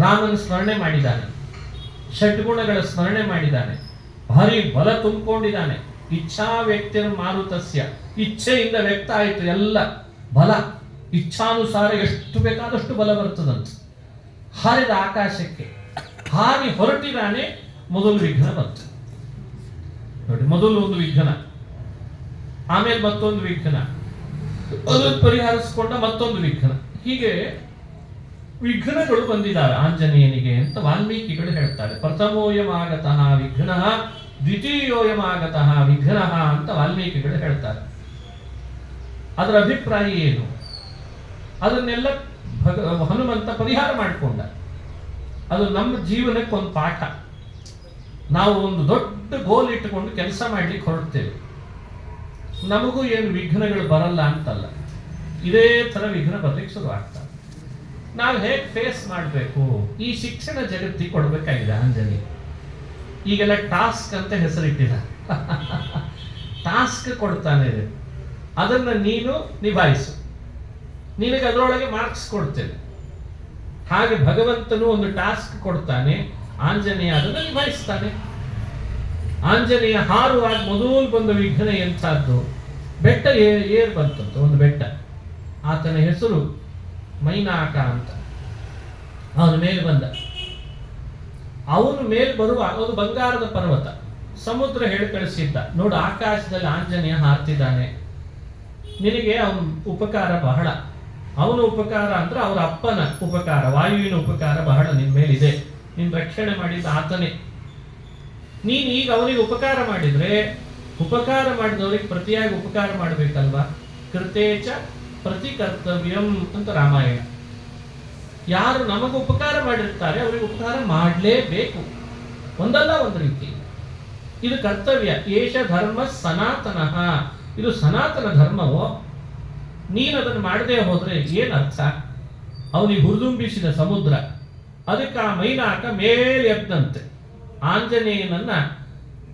ರಾಮನ ಸ್ಮರಣೆ ಮಾಡಿದ್ದಾನೆ, ಷಡ್ಗುಣಗಳ ಸ್ಮರಣೆ ಮಾಡಿದ್ದಾನೆ, ಭಾರಿ ಬಲ ತುಂಬಿಕೊಂಡಿದ್ದಾನೆ. ಇಚ್ಛಾ ವ್ಯಕ್ತಿಯ ಮಾರುತಸ್ಯ, ಇಚ್ಛೆಯಿಂದ ವ್ಯಕ್ತ ಆಯಿತು ಎಲ್ಲ ಬಲ. ಇಚ್ಛಾನುಸಾರ ಎಷ್ಟು ಬೇಕಾದಷ್ಟು ಬಲ ಬರ್ತದಂತೆ. ಹಾರಿದ ಆಕಾಶಕ್ಕೆ ಹಾರಿ ಹೊರಟಿದ್ದಾನೆ. ಮೊದಲು ವಿಘ್ನ ಬಂತು ನೋಡಿ. ಮೊದಲು ಒಂದು ವಿಘ್ನ, ಆಮೇಲೆ ಮತ್ತೊಂದು ವಿಘ್ನ, ಅದನ್ನು ಪರಿಹರಿಸಿಕೊಂಡ ಮತ್ತೊಂದು ವಿಘ್ನ. ಹೀಗೆ ವಿಘ್ನಗಳು ಬಂದಿದ್ದಾರೆ ಆಂಜನೇಯನಿಗೆ ಅಂತ ವಾಲ್ಮೀಕಿಗಳು ಹೇಳ್ತಾರೆ. ಪ್ರಥಮೋಯಮಾಗತಃ ವಿಘ್ನ, ದ್ವಿತೀಯೋಯಮಾಗತಃ ವಿಘ್ನ ಅಂತ ವಾಲ್ಮೀಕಿಗಳು ಹೇಳ್ತಾರೆ. ಅದರ ಅಭಿಪ್ರಾಯ ಏನು? ಅದನ್ನೆಲ್ಲ ಹನುಮಂತ ಪರಿಹಾರ ಮಾಡಿಕೊಂಡ. ಅದು ನಮ್ಮ ಜೀವನಕ್ಕೆ ಒಂದು ಪಾಠ. ನಾವು ಒಂದು ದೊಡ್ಡ ಗೋಲ್ ಇಟ್ಟುಕೊಂಡು ಕೆಲಸ ಮಾಡ್ಲಿಕ್ಕೆ ಹೊರಡ್ತೇವೆ. ನಮಗೂ ಏನು ವಿಘ್ನಗಳು ಬರಲ್ಲ ಅಂತಲ್ಲ, ಇದೇ ಥರ ವಿಘ್ನ ಬರ್ಲಿಕ್ಕೆ ಶುರುವಾಗ್ತದೆ. ನಾವು ಹೇಗೆ ಫೇಸ್ ಮಾಡಬೇಕು, ಈ ಶಿಕ್ಷಣ ಜಗತ್ತಿಗೆ ಕೊಡಬೇಕಾಗಿದೆ ಆಂಜನೇಯ. ಈಗೆಲ್ಲ ಟಾಸ್ಕ್ ಅಂತ ಹೆಸರಿಟ್ಟಿದ ಟಾಸ್ಕ್ ಕೊಡ್ತಾನೆ, ಅದನ್ನು ನೀನು ನಿಭಾಯಿಸು, ನಿನಗೆ ಅದರೊಳಗೆ ಮಾರ್ಕ್ಸ್ ಕೊಡ್ತೇನೆ. ಹಾಗೆ ಭಗವಂತನು ಒಂದು ಟಾಸ್ಕ್ ಕೊಡ್ತಾನೆ, ಆಂಜನೇಯ ಅದನ್ನು ನಿಭಾಯಿಸ್ತಾನೆ. ಆಂಜನೇಯ ಹಾರುವಾಗ ಮೊದಲು ಬಂದ ವಿಘ್ನ ಎಂಥದ್ದು? ಬೆಟ್ಟ ಏರ್ ಬಂತಂತ ಒಂದು ಬೆಟ್ಟ, ಆತನ ಹೆಸರು ಮೈನಾಕ ಅಂತ. ಅವನ ಮೇಲೆ ಬಂದ. ಅವನು ಮೇಲೆ ಬರುವ ಒಂದು ಬಂಗಾರದ ಪರ್ವತ, ಸಮುದ್ರ ಹೇಳಿ ಕಳಿಸಿದ್ದ, ನೋಡು ಆಕಾಶದಲ್ಲಿ ಆಂಜನೇಯ ಹಾರ್ತಿದ್ದಾನೆ, ನಿನಗೆ ಅವನ ಉಪಕಾರ ಬಹಳ. ಅವನ ಉಪಕಾರ ಅಂದ್ರೆ ಅವರ ಅಪ್ಪನ ಉಪಕಾರ, ವಾಯುವಿನ ಉಪಕಾರ ಬಹಳ ನಿನ್ ಮೇಲಿದೆ, ನಿನ್ ರಕ್ಷಣೆ ಮಾಡಿದ ಆತನೇ. ನೀನು ಈಗ ಅವನಿಗೆ ಉಪಕಾರ ಮಾಡಿದ್ರೆ, ಉಪಕಾರ ಮಾಡಿದವರಿಗೆ ಪ್ರತಿಯಾಗಿ ಉಪಕಾರ ಮಾಡಬೇಕಲ್ವಾ? ಕೃತೇಚ ಪ್ರತಿ ಕರ್ತವ್ಯಂ ಅಂತ ರಾಮಾಯಣ. ಯಾರು ನಮಗೆ ಉಪಕಾರ ಮಾಡಿರ್ತಾರೆ ಅವರಿಗೆ ಉಪಕಾರ ಮಾಡಲೇಬೇಕು, ಒಂದಲ್ಲ ಒಂದು ರೀತಿ. ಇದು ಕರ್ತವ್ಯ. ಏಷ ಧರ್ಮ ಸನಾತನಃ, ಇದು ಸನಾತನ ಧರ್ಮವೋ. ನೀನು ಅದನ್ನು ಮಾಡದೆ ಹೋದ್ರೆ ಏನರ್ಥ? ಅವನಿಗೆ ಹುರಿದುಂಬಿಸಿದ ಸಮುದ್ರ, ಅದಕ್ಕೆ ಆ ಮೈನಾಕ ಮೇಲೆ ಎದ್ದಂತೆ. ಆಂಜನೇಯನನ್ನ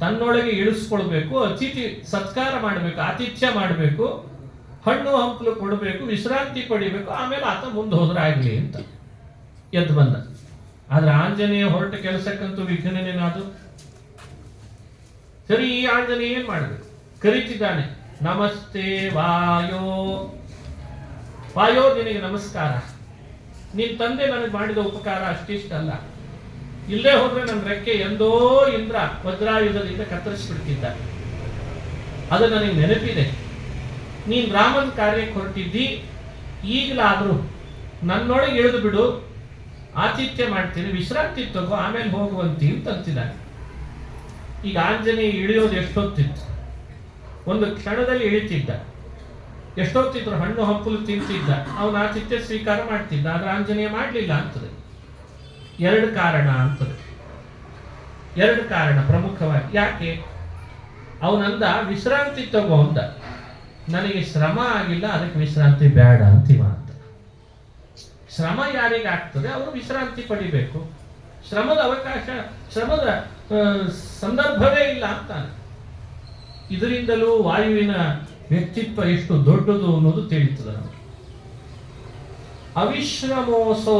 ತನ್ನೊಳಗೆ ಇಳಿಸ್ಕೊಳ್ಬೇಕು, ಅತಿಥಿ ಸತ್ಕಾರ ಮಾಡಬೇಕು, ಆತಿಥ್ಯ ಮಾಡಬೇಕು, ಹಣ್ಣು ಹಂಪಲು ಕೊಡಬೇಕು, ವಿಶ್ರಾಂತಿ ಪಡಿಬೇಕು, ಆಮೇಲೆ ಆತ ಮುಂದೆ ಹೋದ್ರೆ ಆಗಲಿ ಅಂತ ಎದ್ದು ಬಂದ. ಆದ್ರೆ ಆಂಜನೇಯ ಹೊರಟ ಕೆಲಸಕ್ಕಂತೂ ವಿಘ್ನನೇನಾದು. ಸರಿ, ಈ ಆಂಜನೇಯ ಏನ್ ಮಾಡಬೇಕು? ಕರೀತಿದ್ದಾನೆ, ನಮಸ್ತೆ ವಾಯೋ. ವಾಯೋ, ನಿನಗೆ ನಮಸ್ಕಾರ. ನಿನ್ ತಂದೆ ನನಗೆ ಮಾಡಿದ ಉಪಕಾರ ಅಷ್ಟಿಷ್ಟಲ್ಲ. ಇಲ್ಲೇ ಹೋದ್ರೆ ನನ್ನ ರೆಕ್ಕೆ ಎಂದೋ ಇಂದ್ರ ವಜ್ರಾಯುಧದಿಂದ ಕತ್ತರಿಸ್ಬಿಡ್ತಿದ್ದ. ಅದು ನನಗೆ ನೆನಪಿದೆ. ನೀನ್ ರಾಮನ್ ಕಾರ್ಯಕ್ಕೆ ಹೊರಟಿದ್ದಿ, ಈಗಲಾದ್ರೂ ನನ್ನೊಳಗೆ ಇಳಿದು ಬಿಡು, ಆತಿಥ್ಯ ಮಾಡ್ತೀನಿ, ವಿಶ್ರಾಂತಿ ತಗೋ, ಆಮೇಲೆ ಹೋಗುವಂತಿ ಅಂತಿದ್ದಾನೆ. ಈಗ ಆಂಜನೇಯ ಇಳಿಯೋದು ಎಷ್ಟೊತ್ತಿತ್ತು? ಒಂದು ಕ್ಷಣದಲ್ಲಿ ಇಳಿತಿದ್ದ. ಎಷ್ಟೊತ್ತಿದ್ರು ಹಣ್ಣು ಹಂಪಲು ತಿಂತಿದ್ದ, ಅವನ ಆತಿಥ್ಯ ಸ್ವೀಕಾರ ಮಾಡ್ತಿದ್ದ. ಆದ್ರೆ ಆಂಜನೇಯ ಮಾಡಲಿಲ್ಲ ಅಂತದೆ. ಎರಡು ಕಾರಣ ಅಂತದೆ, ಎರಡು ಕಾರಣ ಪ್ರಮುಖವಾಗಿ. ಯಾಕೆ? ಅವನಂದ ವಿಶ್ರಾಂತಿ ತಗೋ ಅಂದ. ನನಗೆ ಶ್ರಮ ಆಗಿಲ್ಲ, ಅದಕ್ಕೆ ವಿಶ್ರಾಂತಿ ಬೇಡ ಅಂತಿವ ಅಂತ. ಶ್ರಮ ಯಾರಿಗೆ ಆಗ್ತದೆ ಅವರು ವಿಶ್ರಾಂತಿ ಪಡಿಬೇಕು. ಶ್ರಮದ ಅವಕಾಶ, ಶ್ರಮದ ಸಂದರ್ಭವೇ ಇಲ್ಲ ಅಂತಾನೆ. ಇದರಿಂದಲೂ ವಾಯುವಿನ ವ್ಯಕ್ತಿತ್ವ ಎಷ್ಟು ದೊಡ್ಡದು ಅನ್ನೋದು ತಿಳಿತದೆ ನಮಗೆ. ಅವಿಶ್ರಮೋಸೌ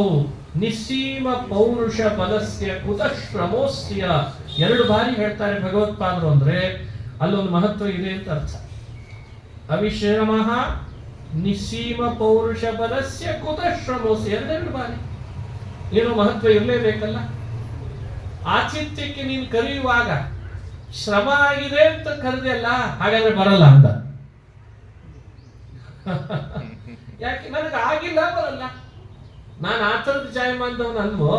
ನಿಸ್ಸೀಮ ಪೌರುಷ ಬಲಸ್ಯ ಕುತಶ್ರಮೋಸ್ಯ. ಎರಡು ಬಾರಿ ಹೇಳ್ತಾರೆ ಭಗವತ್ಪಾದರು, ಅಂದ್ರೆ ಅಲ್ಲೊಂದು ಮಹತ್ವ ಇದೆ ಅಂತ ಅರ್ಥ. ಅವಿಶ್ರಮ ನಿಸ್ಸೀಮ ಪೌರುಷ ಬಲಸ್ಯ ಕುತಶ್ರಮೋಸ್ಯ, ಎರಡೆರಡು ಬಾರಿ. ಏನೋ ಮಹತ್ವ ಇರಲೇಬೇಕಲ್ಲ. ಆತಿಥ್ಯಕ್ಕೆ ನೀನು ಕರೆಯುವಾಗ ಶ್ರಮ ಆಗಿದೆ ಅಂತ ಕರೆದಲ್ಲ, ಹಾಗಾದ್ರೆ ಬರಲ್ಲ ಅಂತ. ಯಾಕೆ? ನನಗೆ ಆಗಿಲ್ಲ, ಬರಲ್ಲ. ನಾನು ಆ ಥರದ ಜಾಯಮಾನದವನು ಅಲ್ವೋ.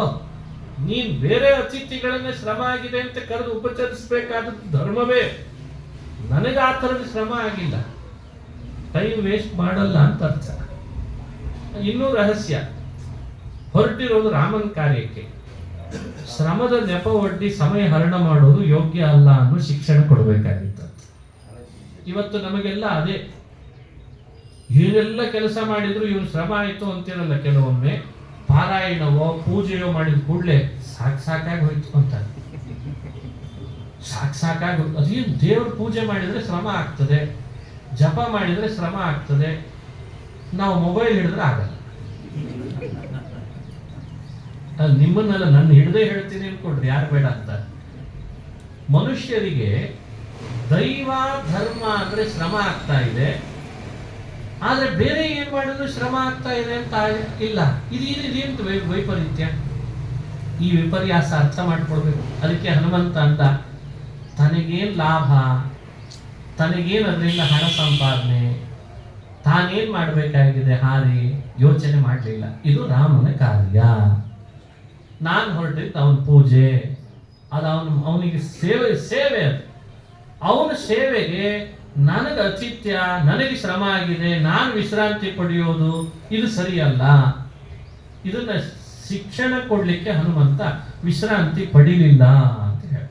ನೀನ್ ಬೇರೆ ಅತಿಥಿಗಳನ್ನ ಶ್ರಮ ಆಗಿದೆ ಅಂತ ಕರೆದು ಉಪಚರಿಸಬೇಕಾದದ್ದು ಧರ್ಮವೇ. ನನಗೆ ಆ ಥರದ ಶ್ರಮ ಆಗಿಲ್ಲ, ಟೈಮ್ ವೇಸ್ಟ್ ಮಾಡಲ್ಲ ಅಂತ ಅರ್ಥ. ಇನ್ನೂ ರಹಸ್ಯ, ಹೊರಟಿರೋದು ರಾಮನ ಕಾರ್ಯಕ್ಕೆ. ಶ್ರಮದ ನೆಪ ಒಡ್ಡಿ ಸಮಯ ಹರಣ ಮಾಡೋದು ಯೋಗ್ಯ ಅಲ್ಲ ಅನ್ನೋ ಶಿಕ್ಷಣ ಕೊಡಬೇಕಾಗಿತ್ತು. ಇವತ್ತು ನಮಗೆಲ್ಲ ಅದೇ. ಏನೆಲ್ಲ ಕೆಲಸ ಮಾಡಿದ್ರು ಇವನು ಶ್ರಮ ಆಯಿತು ಅಂತಿರಲ್ಲ. ಕೆಲವೊಮ್ಮೆ ಪಾರಾಯಣವೋ ಪೂಜೆಯೋ ಮಾಡಿದ ಕೂಡಲೇ ಸಾಕಾಗಿ ಹೋಯ್ತು ಅಂತ. ಸಾಕಾಗಿ ಅದೇನು, ದೇವ್ರ ಪೂಜೆ ಮಾಡಿದ್ರೆ ಶ್ರಮ ಆಗ್ತದೆ, ಜಪ ಮಾಡಿದ್ರೆ ಶ್ರಮ ಆಗ್ತದೆ, ನಾವು ಮೊಬೈಲ್ ಹಿಡಿದ್ರೆ ಆಗಲ್ಲ. ನಿಮ್ಮನ್ನೆಲ್ಲ ನನ್ನ ಹಿಡ್ದೇ ಹೇಳ್ತೀನಿ ಅನ್ಕೊಡ್ರಿ, ಯಾರು ಬೇಡ ಅಂತ. ಮನುಷ್ಯರಿಗೆ ದೈವ ಧರ್ಮ ಅಂದ್ರೆ ಶ್ರಮ ಆಗ್ತಾ ಇದೆ, ಆದ್ರೆ ಬೇರೆ ಏನ್ ಮಾಡಿದ್ರು ಶ್ರಮ ಆಗ್ತಾ ಇದೆ ಅಂತ ಇಲ್ಲ. ಇದೇಂತ ವೈಪರೀತ್ಯ? ಈ ವಿಪರ್ಯಾಸ ಅರ್ಥ ಮಾಡ್ಕೊಳ್ಬೇಕು. ಅದಕ್ಕೆ ಹನುಮಂತ ಅಂತ ತನಗೇನ್ ಲಾಭ, ತನಗೇನ್ ಅದರಿಂದ ಹಣ ಸಂಪಾದನೆ, ತಾನೇನ್ ಮಾಡಬೇಕಾಗಿದೆ ಹಾರಿ ಯೋಚನೆ ಮಾಡಲಿಲ್ಲ. ಇದು ರಾಮನ ಕಾರ್ಯ. ನಾನು ಹೊರಟಿದ್ದು ಅವನ ಪೂಜೆ, ಅದು ಅವನಿಗೆ ಸೇವೆ ಅದು. ಅವನ ಸೇವೆಗೆ ನನಗೆ ಅತಿಥ್ಯ, ನನಗೆ ಶ್ರಮ ಆಗಿದೆ, ನಾನು ವಿಶ್ರಾಂತಿ ಪಡೆಯೋದು ಇದು ಸರಿಯಲ್ಲ. ಇದನ್ನ ಶಿಕ್ಷಣ ಕೊಡ್ಲಿಕ್ಕೆ ಹನುಮಂತ ವಿಶ್ರಾಂತಿ ಪಡಿಲಿಲ್ಲ ಅಂತ ಹೇಳ್ತಾರೆ.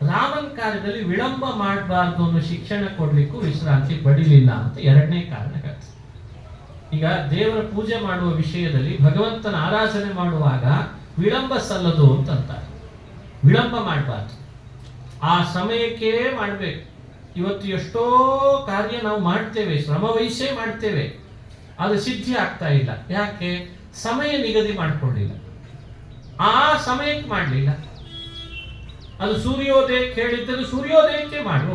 ರಾಮನ ಕಾರ್ಯದಲ್ಲಿ ವಿಳಂಬ ಮಾಡಬಾರ್ದು ಅನ್ನೋ ಶಿಕ್ಷಣ ಕೊಡ್ಲಿಕ್ಕೂ ವಿಶ್ರಾಂತಿ ಪಡಿಲಿಲ್ಲ ಅಂತ ಎರಡನೇ ಕಾರಣ ಹೇಳ್ತಾರೆ. ಈಗ ದೇವರ ಪೂಜೆ ಮಾಡುವ ವಿಷಯದಲ್ಲಿ ಭಗವಂತನ ಆರಾಧನೆ ಮಾಡುವಾಗ ವಿಳಂಬ ಸಲ್ಲದು ಅಂತಂತಾರೆ. ವಿಳಂಬ ಮಾಡಬಾರ್ದು, ಆ ಸಮಯಕ್ಕೆ ಮಾಡಬೇಕು. ಇವತ್ತು ಎಷ್ಟೋ ಕಾರ್ಯ ನಾವು ಮಾಡ್ತೇವೆ, ಶ್ರಮ ವಹಿಸೇ ಮಾಡ್ತೇವೆ, ಅದು ಸಿದ್ಧಿ ಆಗ್ತಾ ಇಲ್ಲ. ಯಾಕೆ? ಸಮಯ ನಿಗದಿ ಮಾಡ್ಕೊಳ್ಳಿಲ್ಲ, ಆ ಸಮಯಕ್ಕೆ ಮಾಡಲಿಲ್ಲ. ಅದು ಸೂರ್ಯೋದಯಕ್ಕೆ ಹೇಳಿದ್ದನ್ನು ಸೂರ್ಯೋದಯಕ್ಕೆ ಮಾಡು,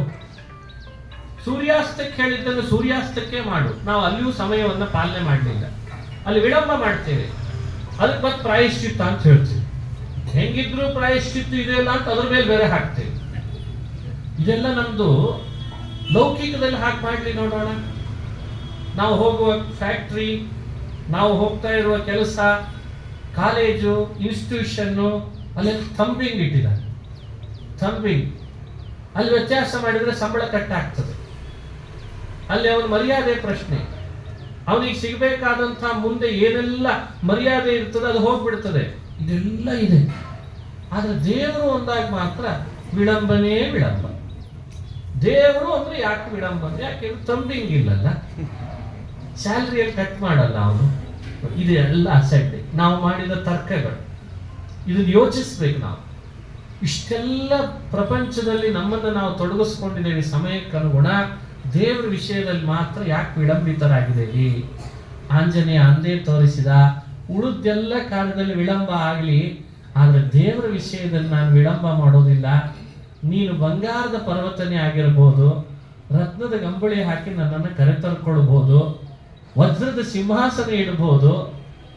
ಸೂರ್ಯಾಸ್ತಕ್ಕೆ ಹೇಳಿದ್ದನ್ನು ಸೂರ್ಯಾಸ್ತಕ್ಕೆ ಮಾಡು. ನಾವು ಅಲ್ಲಿಯೂ ಸಮಯವನ್ನು ಪಾಲನೆ ಮಾಡಲಿಲ್ಲ, ಅಲ್ಲಿ ವಿಳಂಬ ಮಾಡ್ತೇವೆ. ಅದಕ್ಕೆ ಮತ್ತೆ ಪ್ರಾಯಶ್ಚಿತ್ತ ಅಂತ ಹೇಳ್ತೀವಿ. ಹೆಂಗಿದ್ರು ಪ್ರಾಯಶ್ಚಿತ್ತ ಇದೆಯಲ್ಲ ಅಂತ ಅದ್ರ ಮೇಲೆ ಬೇರೆ ಹಾಕ್ತೇವೆ. ಇದೆಲ್ಲ ನಮ್ದು ಲೌಕಿಕದಲ್ಲಿ ಹಾಕಿ ಮಾಡ್ಲಿ ನೋಡೋಣ. ನಾವು ಹೋಗುವ ಫ್ಯಾಕ್ಟ್ರಿ, ನಾವು ಹೋಗ್ತಾ ಇರುವ ಕೆಲಸ, ಕಾಲೇಜು, ಇನ್ಸ್ಟಿಟ್ಯೂಷನ್ನು, ಅಲ್ಲಿ ಥಂಬಿಂಗ್ ಇಟ್ಟಿದ್ದಾರೆ. ಥಂಬಿಂಗ್ ಅಲ್ಲಿ ವ್ಯತ್ಯಾಸ ಮಾಡಿದ್ರೆ ಸಂಬಳ ಕಟ್ಟಾಗ್ತದೆ. ಅಲ್ಲಿ ಅವನ ಮರ್ಯಾದೆ ಪ್ರಶ್ನೆ, ಅವನಿಗೆ ಸಿಗಬೇಕಾದಂಥ ಮುಂದೆ ಏನೆಲ್ಲ ಮರ್ಯಾದೆ ಇರ್ತದೆ ಅದು ಹೋಗ್ಬಿಡ್ತದೆ. ಇದೆಲ್ಲ ಇದೆ. ಆದ್ರೆ ದೇವರು ಒಂದಾಗ ಮಾತ್ರ ವಿಳಂಬನೇ ವಿಳಂಬ. ದೇವರು ಅಂದ್ರೆ ಯಾಕೆ ವಿಳಂಬ? ಯಾಕೆ? ತಂಬಿಂಗ್ ಇಲ್ಲಲ್ಲ, ಸ್ಯಾಲ್ರಿಯಲ್ಲಿ ಕಟ್ ಮಾಡಲ್ಲ ಅವನು. ಇದೆಲ್ಲ ಅಸಡ್ಡೆ, ನಾವು ಮಾಡಿದ ತರ್ಕಗಳು. ಇದನ್ನು ಯೋಚಿಸ್ಬೇಕು ನಾವು. ಇಷ್ಟೆಲ್ಲ ಪ್ರಪಂಚದಲ್ಲಿ ನಮ್ಮನ್ನು ನಾವು ತೊಡಗಿಸ್ಕೊಂಡಿದ್ದೇವೆ ಸಮಯಕ್ಕನುಗುಣ. ದೇವರ ವಿಷಯದಲ್ಲಿ ಮಾತ್ರ ಯಾಕೆ ವಿಳಂಬಿತರಾಗಿದ್ದೇವೆ? ಆಂಜನೇಯ ಅಂದೇ ತೋರಿಸಿದ, ಉಳಿದೆಲ್ಲ ಕಾಲದಲ್ಲಿ ವಿಳಂಬ ಆಗಲಿ, ಆದರೆ ದೇವರ ವಿಷಯದಲ್ಲಿ ನಾನು ವಿಳಂಬ ಮಾಡೋದಿಲ್ಲ. ನೀನು ಬಂಗಾರದ ಪರ್ವತನೇ ಆಗಿರ್ಬೋದು, ರತ್ನದ ಗಂಬಳಿ ಹಾಕಿ ನನ್ನನ್ನು ಕರೆತರ್ಕೊಳ್ಬೋದು, ವಜ್ರದ ಸಿಂಹಾಸನ ಇಡ್ಬೋದು,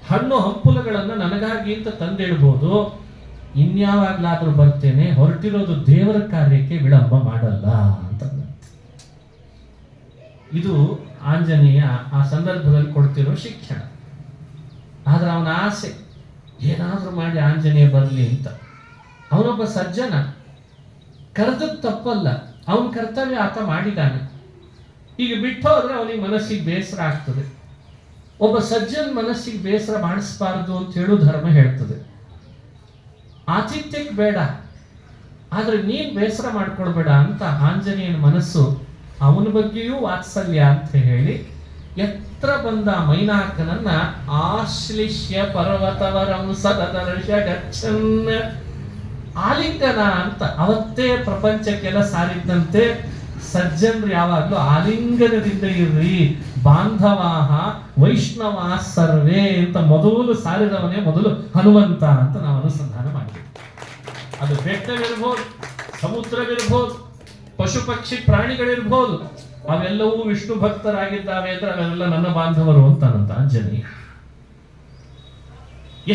ಹಣ್ಣು ಹಂಪುಲಗಳನ್ನು ನನಗಾಗಿ ಅಂತ ತಂದಿಡ್ಬೋದು, ಇನ್ಯಾವಾಗ್ಲಾದ್ರೂ ಬರ್ತೇನೆ, ಹೊರಟಿರೋದು ದೇವರ ಕಾರ್ಯಕ್ಕೆ ವಿಳಂಬ ಮಾಡಲ್ಲ ಅಂತ. ಇದು ಆಂಜನೇಯ ಆ ಸಂದರ್ಭದಲ್ಲಿ ಕೊಡ್ತಿರೋ ಶಿಕ್ಷಣ. ಆದ್ರೆ ಅವನ ಆಸೆ ಏನಾದ್ರೂ ಮಾಡಿ ಆಂಜನೇಯ ಬರಲಿ ಅಂತ. ಅವನೊಬ್ಬ ಸಜ್ಜನ, ಕರೆದದ್ದು ತಪ್ಪಲ್ಲ, ಅವನ ಕರ್ತವ್ಯ ಆತ ಮಾಡಿದ್ದಾನೆ. ಈಗ ಬಿಟ್ಟು ಹೋದ್ರೆ ಅವನಿಗೆ ಮನಸ್ಸಿಗೆ ಬೇಸರ ಆಗ್ತದೆ. ಒಬ್ಬ ಸಜ್ಜನ ಮನಸ್ಸಿಗೆ ಬೇಸರ ಮಾಡಿಸ್ಬಾರ್ದು ಅಂತ ಹೇಳು ಧರ್ಮ ಹೇಳ್ತದೆ. ಆತಿಥ್ಯಕ್ಕೆ ಬೇಡ, ಆದ್ರೆ ನೀನ್ ಬೇಸರ ಮಾಡ್ಕೊಳ್ಬೇಡ ಅಂತ ಆಂಜನೇಯನ ಮನಸ್ಸು ಅವನ ಬಗ್ಗೆಯೂ ವಾತ್ಸಲ್ಯ ಅಂತ ಹೇಳಿ ಎತ್ರ ಬಂದ ಮೈನಾಕನನ್ನ ಆಶ್ಲಿಷ್ಯ ಪರ್ವತವರಂ ಸದದರ್ಶ ಗಚ್ಚನ್ ಆಲಿಂಗನ ಅಂತ ಅವತ್ತೇ ಪ್ರಪಂಚಕ್ಕೆಲ್ಲ ಸಾರಿದ್ದಂತೆ ಸಜ್ಜನ್ರು ಯಾವಾಗ್ಲೂ ಆಲಿಂಗನದಿಂದ ಇರ್ರಿ, ಬಾಂಧವಾಹ ವೈಷ್ಣವ ಸರ್ವೇ ಅಂತ ಮೊದಲು ಸಾರಿದವನೇ ಮೊದಲು ಹನುಮಂತ ಅಂತ ನಾವು ಅನುಸಂಧಾನ ಮಾಡ್ತೀವಿ. ಅದು ಬೆಟ್ಟವಿರ್ಬೋದು, ಸಮುದ್ರವಿರ್ಬೋದು, ಪಶು ಪಕ್ಷಿ ಪ್ರಾಣಿಗಳಿರ್ಬೋದು, ಅವೆಲ್ಲವೂ ವಿಷ್ಣು ಭಕ್ತರಾಗಿದ್ದಾವೆ ಅಂದ್ರೆ ಅವೆಲ್ಲ ನನ್ನ ಬಾಂಧವರು ಅಂತಾನಂತ ಆಂಜನೇಯ.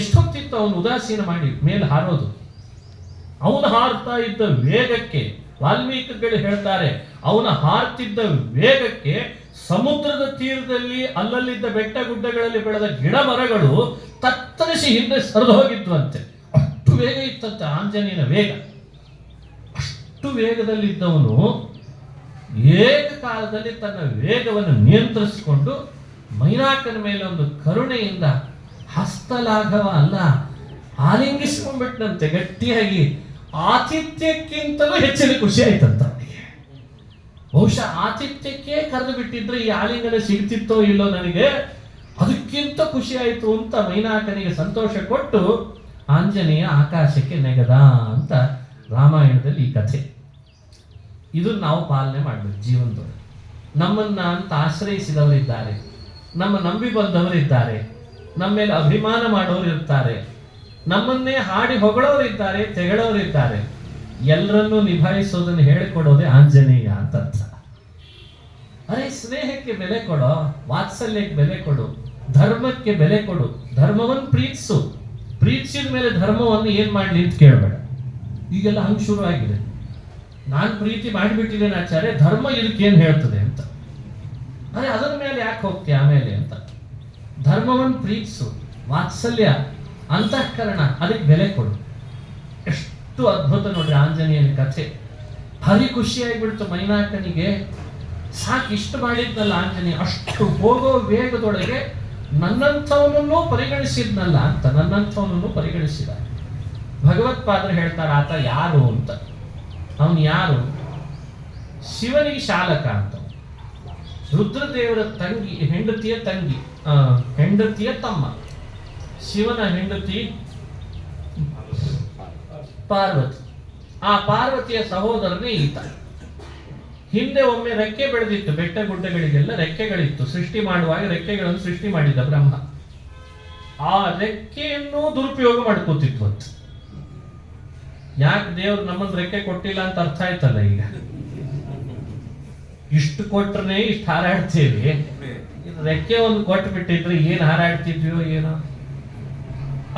ಎಷ್ಟೊತ್ತಿತ್ತು ಅವನು ಉದಾಸೀನ ಮಾಡಿ ಮೇಲೆ ಹಾರೋದು. ಅವನು ಹಾರ್ತಾ ಇದ್ದ ವೇಗಕ್ಕೆ ವಾಲ್ಮೀಕಿಗಳು ಹೇಳ್ತಾರೆ, ಅವನ ಹಾರ್ತಿದ್ದ ವೇಗಕ್ಕೆ ಸಮುದ್ರದ ತೀರದಲ್ಲಿ ಅಲ್ಲಲ್ಲಿದ್ದ ಬೆಟ್ಟ ಗುಡ್ಡಗಳಲ್ಲಿ ಬೆಳೆದ ಗಿಡ ಮರಗಳು ತತ್ತರಿಸಿ ಹಿಂದೆ ಸರಿದು ಹೋಗಿದ್ವಂತೆ. ಅಷ್ಟು ವೇಗ ಇತ್ತಂತೆ ಆಂಜನೇಯನ ವೇಗ. ಅಷ್ಟು ವೇಗದಲ್ಲಿದ್ದವನು ಏಕಕಾಲದಲ್ಲಿ ತನ್ನ ವೇಗವನ್ನು ನಿಯಂತ್ರಿಸಿಕೊಂಡು ಮೈನಾಕನ ಮೇಲೆ ಒಂದು ಕರುಣೆಯಿಂದ ಹಸ್ತಲಾಘವ ಅಲ್ಲ, ಆಲಿಂಗಿಸ್ಕೊಂಡ್ಬಿಟ್ಟಂತೆ ಗಟ್ಟಿಯಾಗಿ. ಆತಿಥ್ಯಕ್ಕಿಂತಲೂ ಹೆಚ್ಚಿನ ಖುಷಿ ಆಯ್ತಂತ ಅವನಿಗೆ. ಬಹುಶಃ ಆತಿಥ್ಯಕ್ಕೆ ಕರೆದು ಬಿಟ್ಟಿದ್ರೆ ಈ ಆಲಿಂಗನ ಸಿಗ್ತಿತ್ತೋ ಇಲ್ಲೋ ನನಗೆ, ಅದಕ್ಕಿಂತ ಖುಷಿ ಆಯ್ತು ಅಂತ ಮೈನಾಕನಿಗೆ ಸಂತೋಷ ಕೊಟ್ಟು ಆಂಜನೇಯ ಆಕಾಶಕ್ಕೆ ನೆಗದ ಅಂತ ರಾಮಾಯಣದಲ್ಲಿ ಈ ಕಥೆ. ಇದನ್ನು ನಾವು ಪಾಲನೆ ಮಾಡಬೇಕು ಜೀವನದೊಳಗೆ. ನಮ್ಮನ್ನ ಅಂತ ಆಶ್ರಯಿಸಿದವರಿದ್ದಾರೆ, ನಮ್ಮ ನಂಬಿ ಬಂದವರಿದ್ದಾರೆ, ನಮ್ಮ ಮೇಲೆ ಅಭಿಮಾನ ಮಾಡೋರು ಇರ್ತಾರೆ. ನಮ್ಮನ್ನೇ ಹಾಡಿ ಹೊಗಳೋರಿದ್ದಾರೆ, ತೆಗಳೋರಿದ್ದಾರೆ. ಎಲ್ಲರನ್ನೂ ನಿಭಾಯಿಸೋದನ್ನು ಹೇಳಿಕೊಡೋದೇ ಆಂಜನೇಯ ಅಂತ ಅರ್ಥ. ಅರೆ, ಸ್ನೇಹಕ್ಕೆ ಬೆಲೆ ಕೊಡೋ, ವಾತ್ಸಲ್ಯಕ್ಕೆ ಬೆಲೆ ಕೊಡು, ಧರ್ಮಕ್ಕೆ ಬೆಲೆ ಕೊಡು, ಧರ್ಮವನ್ನು ಪ್ರೀತಿಸು. ಪ್ರೀತಿಸಿದ ಮೇಲೆ ಧರ್ಮವನ್ನು ಏನ್ ಮಾಡ್ಲಿ ಅಂತ ಕೇಳಬೇಡ. ಈಗೆಲ್ಲ ಹಂಗೆ ಶುರು ಆಗಿದೆ. ನಾನು ಪ್ರೀತಿ ಮಾಡಿಬಿಟ್ಟಿದ್ದೇನೆ ಆಚಾರ್ಯ, ಧರ್ಮ ಇದಕ್ಕೇನು ಹೇಳ್ತದೆ ಅಂತ. ಅರೆ, ಅದರ ಮೇಲೆ ಯಾಕೆ ಹೋಗ್ತೀಯ ಆಮೇಲೆ ಅಂತ. ಧರ್ಮವನ್ನು ಪ್ರೀತಿಸು, ವಾತ್ಸಲ್ಯ, ಅಂತಃಕರಣ, ಅದಕ್ಕೆ ಬೆಲೆ ಕೊಡು. ಎಷ್ಟು ಅದ್ಭುತ ನೋಡ್ರಿ ಆಂಜನೇಯನ ಕಥೆ. ಭಾರಿ ಖುಷಿಯಾಗಿಬಿಡ್ತು ಮೈನಾಕನಿಗೆ. ಸಾಕು, ಇಷ್ಟು ಮಾಡಿದ್ನಲ್ಲ ಆಂಜನೇಯ, ಅಷ್ಟು ಹೋಗೋ ವೇಗದೊಳಗೆ ನನ್ನಂಥವನನ್ನು ಪರಿಗಣಿಸಿದ್ನಲ್ಲ ಅಂತ, ನನ್ನಂಥವನನ್ನು ಪರಿಗಣಿಸಿದ. ಭಗವತ್ಪಾದರು ಹೇಳ್ತಾರೆ, ಆತ ಯಾರು ಅಂತ. ಅವನು ಯಾರು? ಶಿವನಿಗೆ ಶಾಲಕ ಅಂತ. ರುದ್ರದೇವರ ತಂಗಿ, ಹೆಂಡತಿಯ ತಂಗಿ, ಹೆಂಡತಿಯ ತಮ್ಮ. ಶಿವನ ಹೆಂಡತಿ ಪಾರ್ವತಿ. ಆ ಪಾರ್ವತಿಯ ಸಹೋದರನೇ ಈತ. ಹಿಂದೆ ಒಮ್ಮೆ ರೆಕ್ಕೆ ಬೆಳೆದಿತ್ತು, ಬೆಟ್ಟ ಗುಡ್ಡಗಳಿಗೆಲ್ಲ ರೆಕ್ಕೆಗಳಿತ್ತು. ಸೃಷ್ಟಿ ಮಾಡುವಾಗ ರೆಕ್ಕೆಗಳನ್ನು ಸೃಷ್ಟಿ ಮಾಡಿದ ಬ್ರಹ್ಮ. ಆ ರೆಕ್ಕೆಯನ್ನು ದುರುಪಯೋಗ ಮಾಡ್ಕೋತಿತ್ತು ಅಂತ. ಯಾಕೆ ದೇವ್ರು ನಮ್ಮನ್ನು ರೆಕ್ಕೆ ಕೊಟ್ಟಿಲ್ಲ ಅಂತ ಅರ್ಥ ಆಯ್ತಲ್ಲ ಈಗ. ಇಷ್ಟು ಕೊಟ್ರೆ ಇಷ್ಟು ಹಾರಾಡ್ತೀವಿ, ರೆಕ್ಕೆ ಒಂದು ಕೊಟ್ಟು ಬಿಟ್ಟಿದ್ರೆ ಏನ್ ಹಾರಾಡ್ತಿದ್ವಿಯೋ ಏನೋ.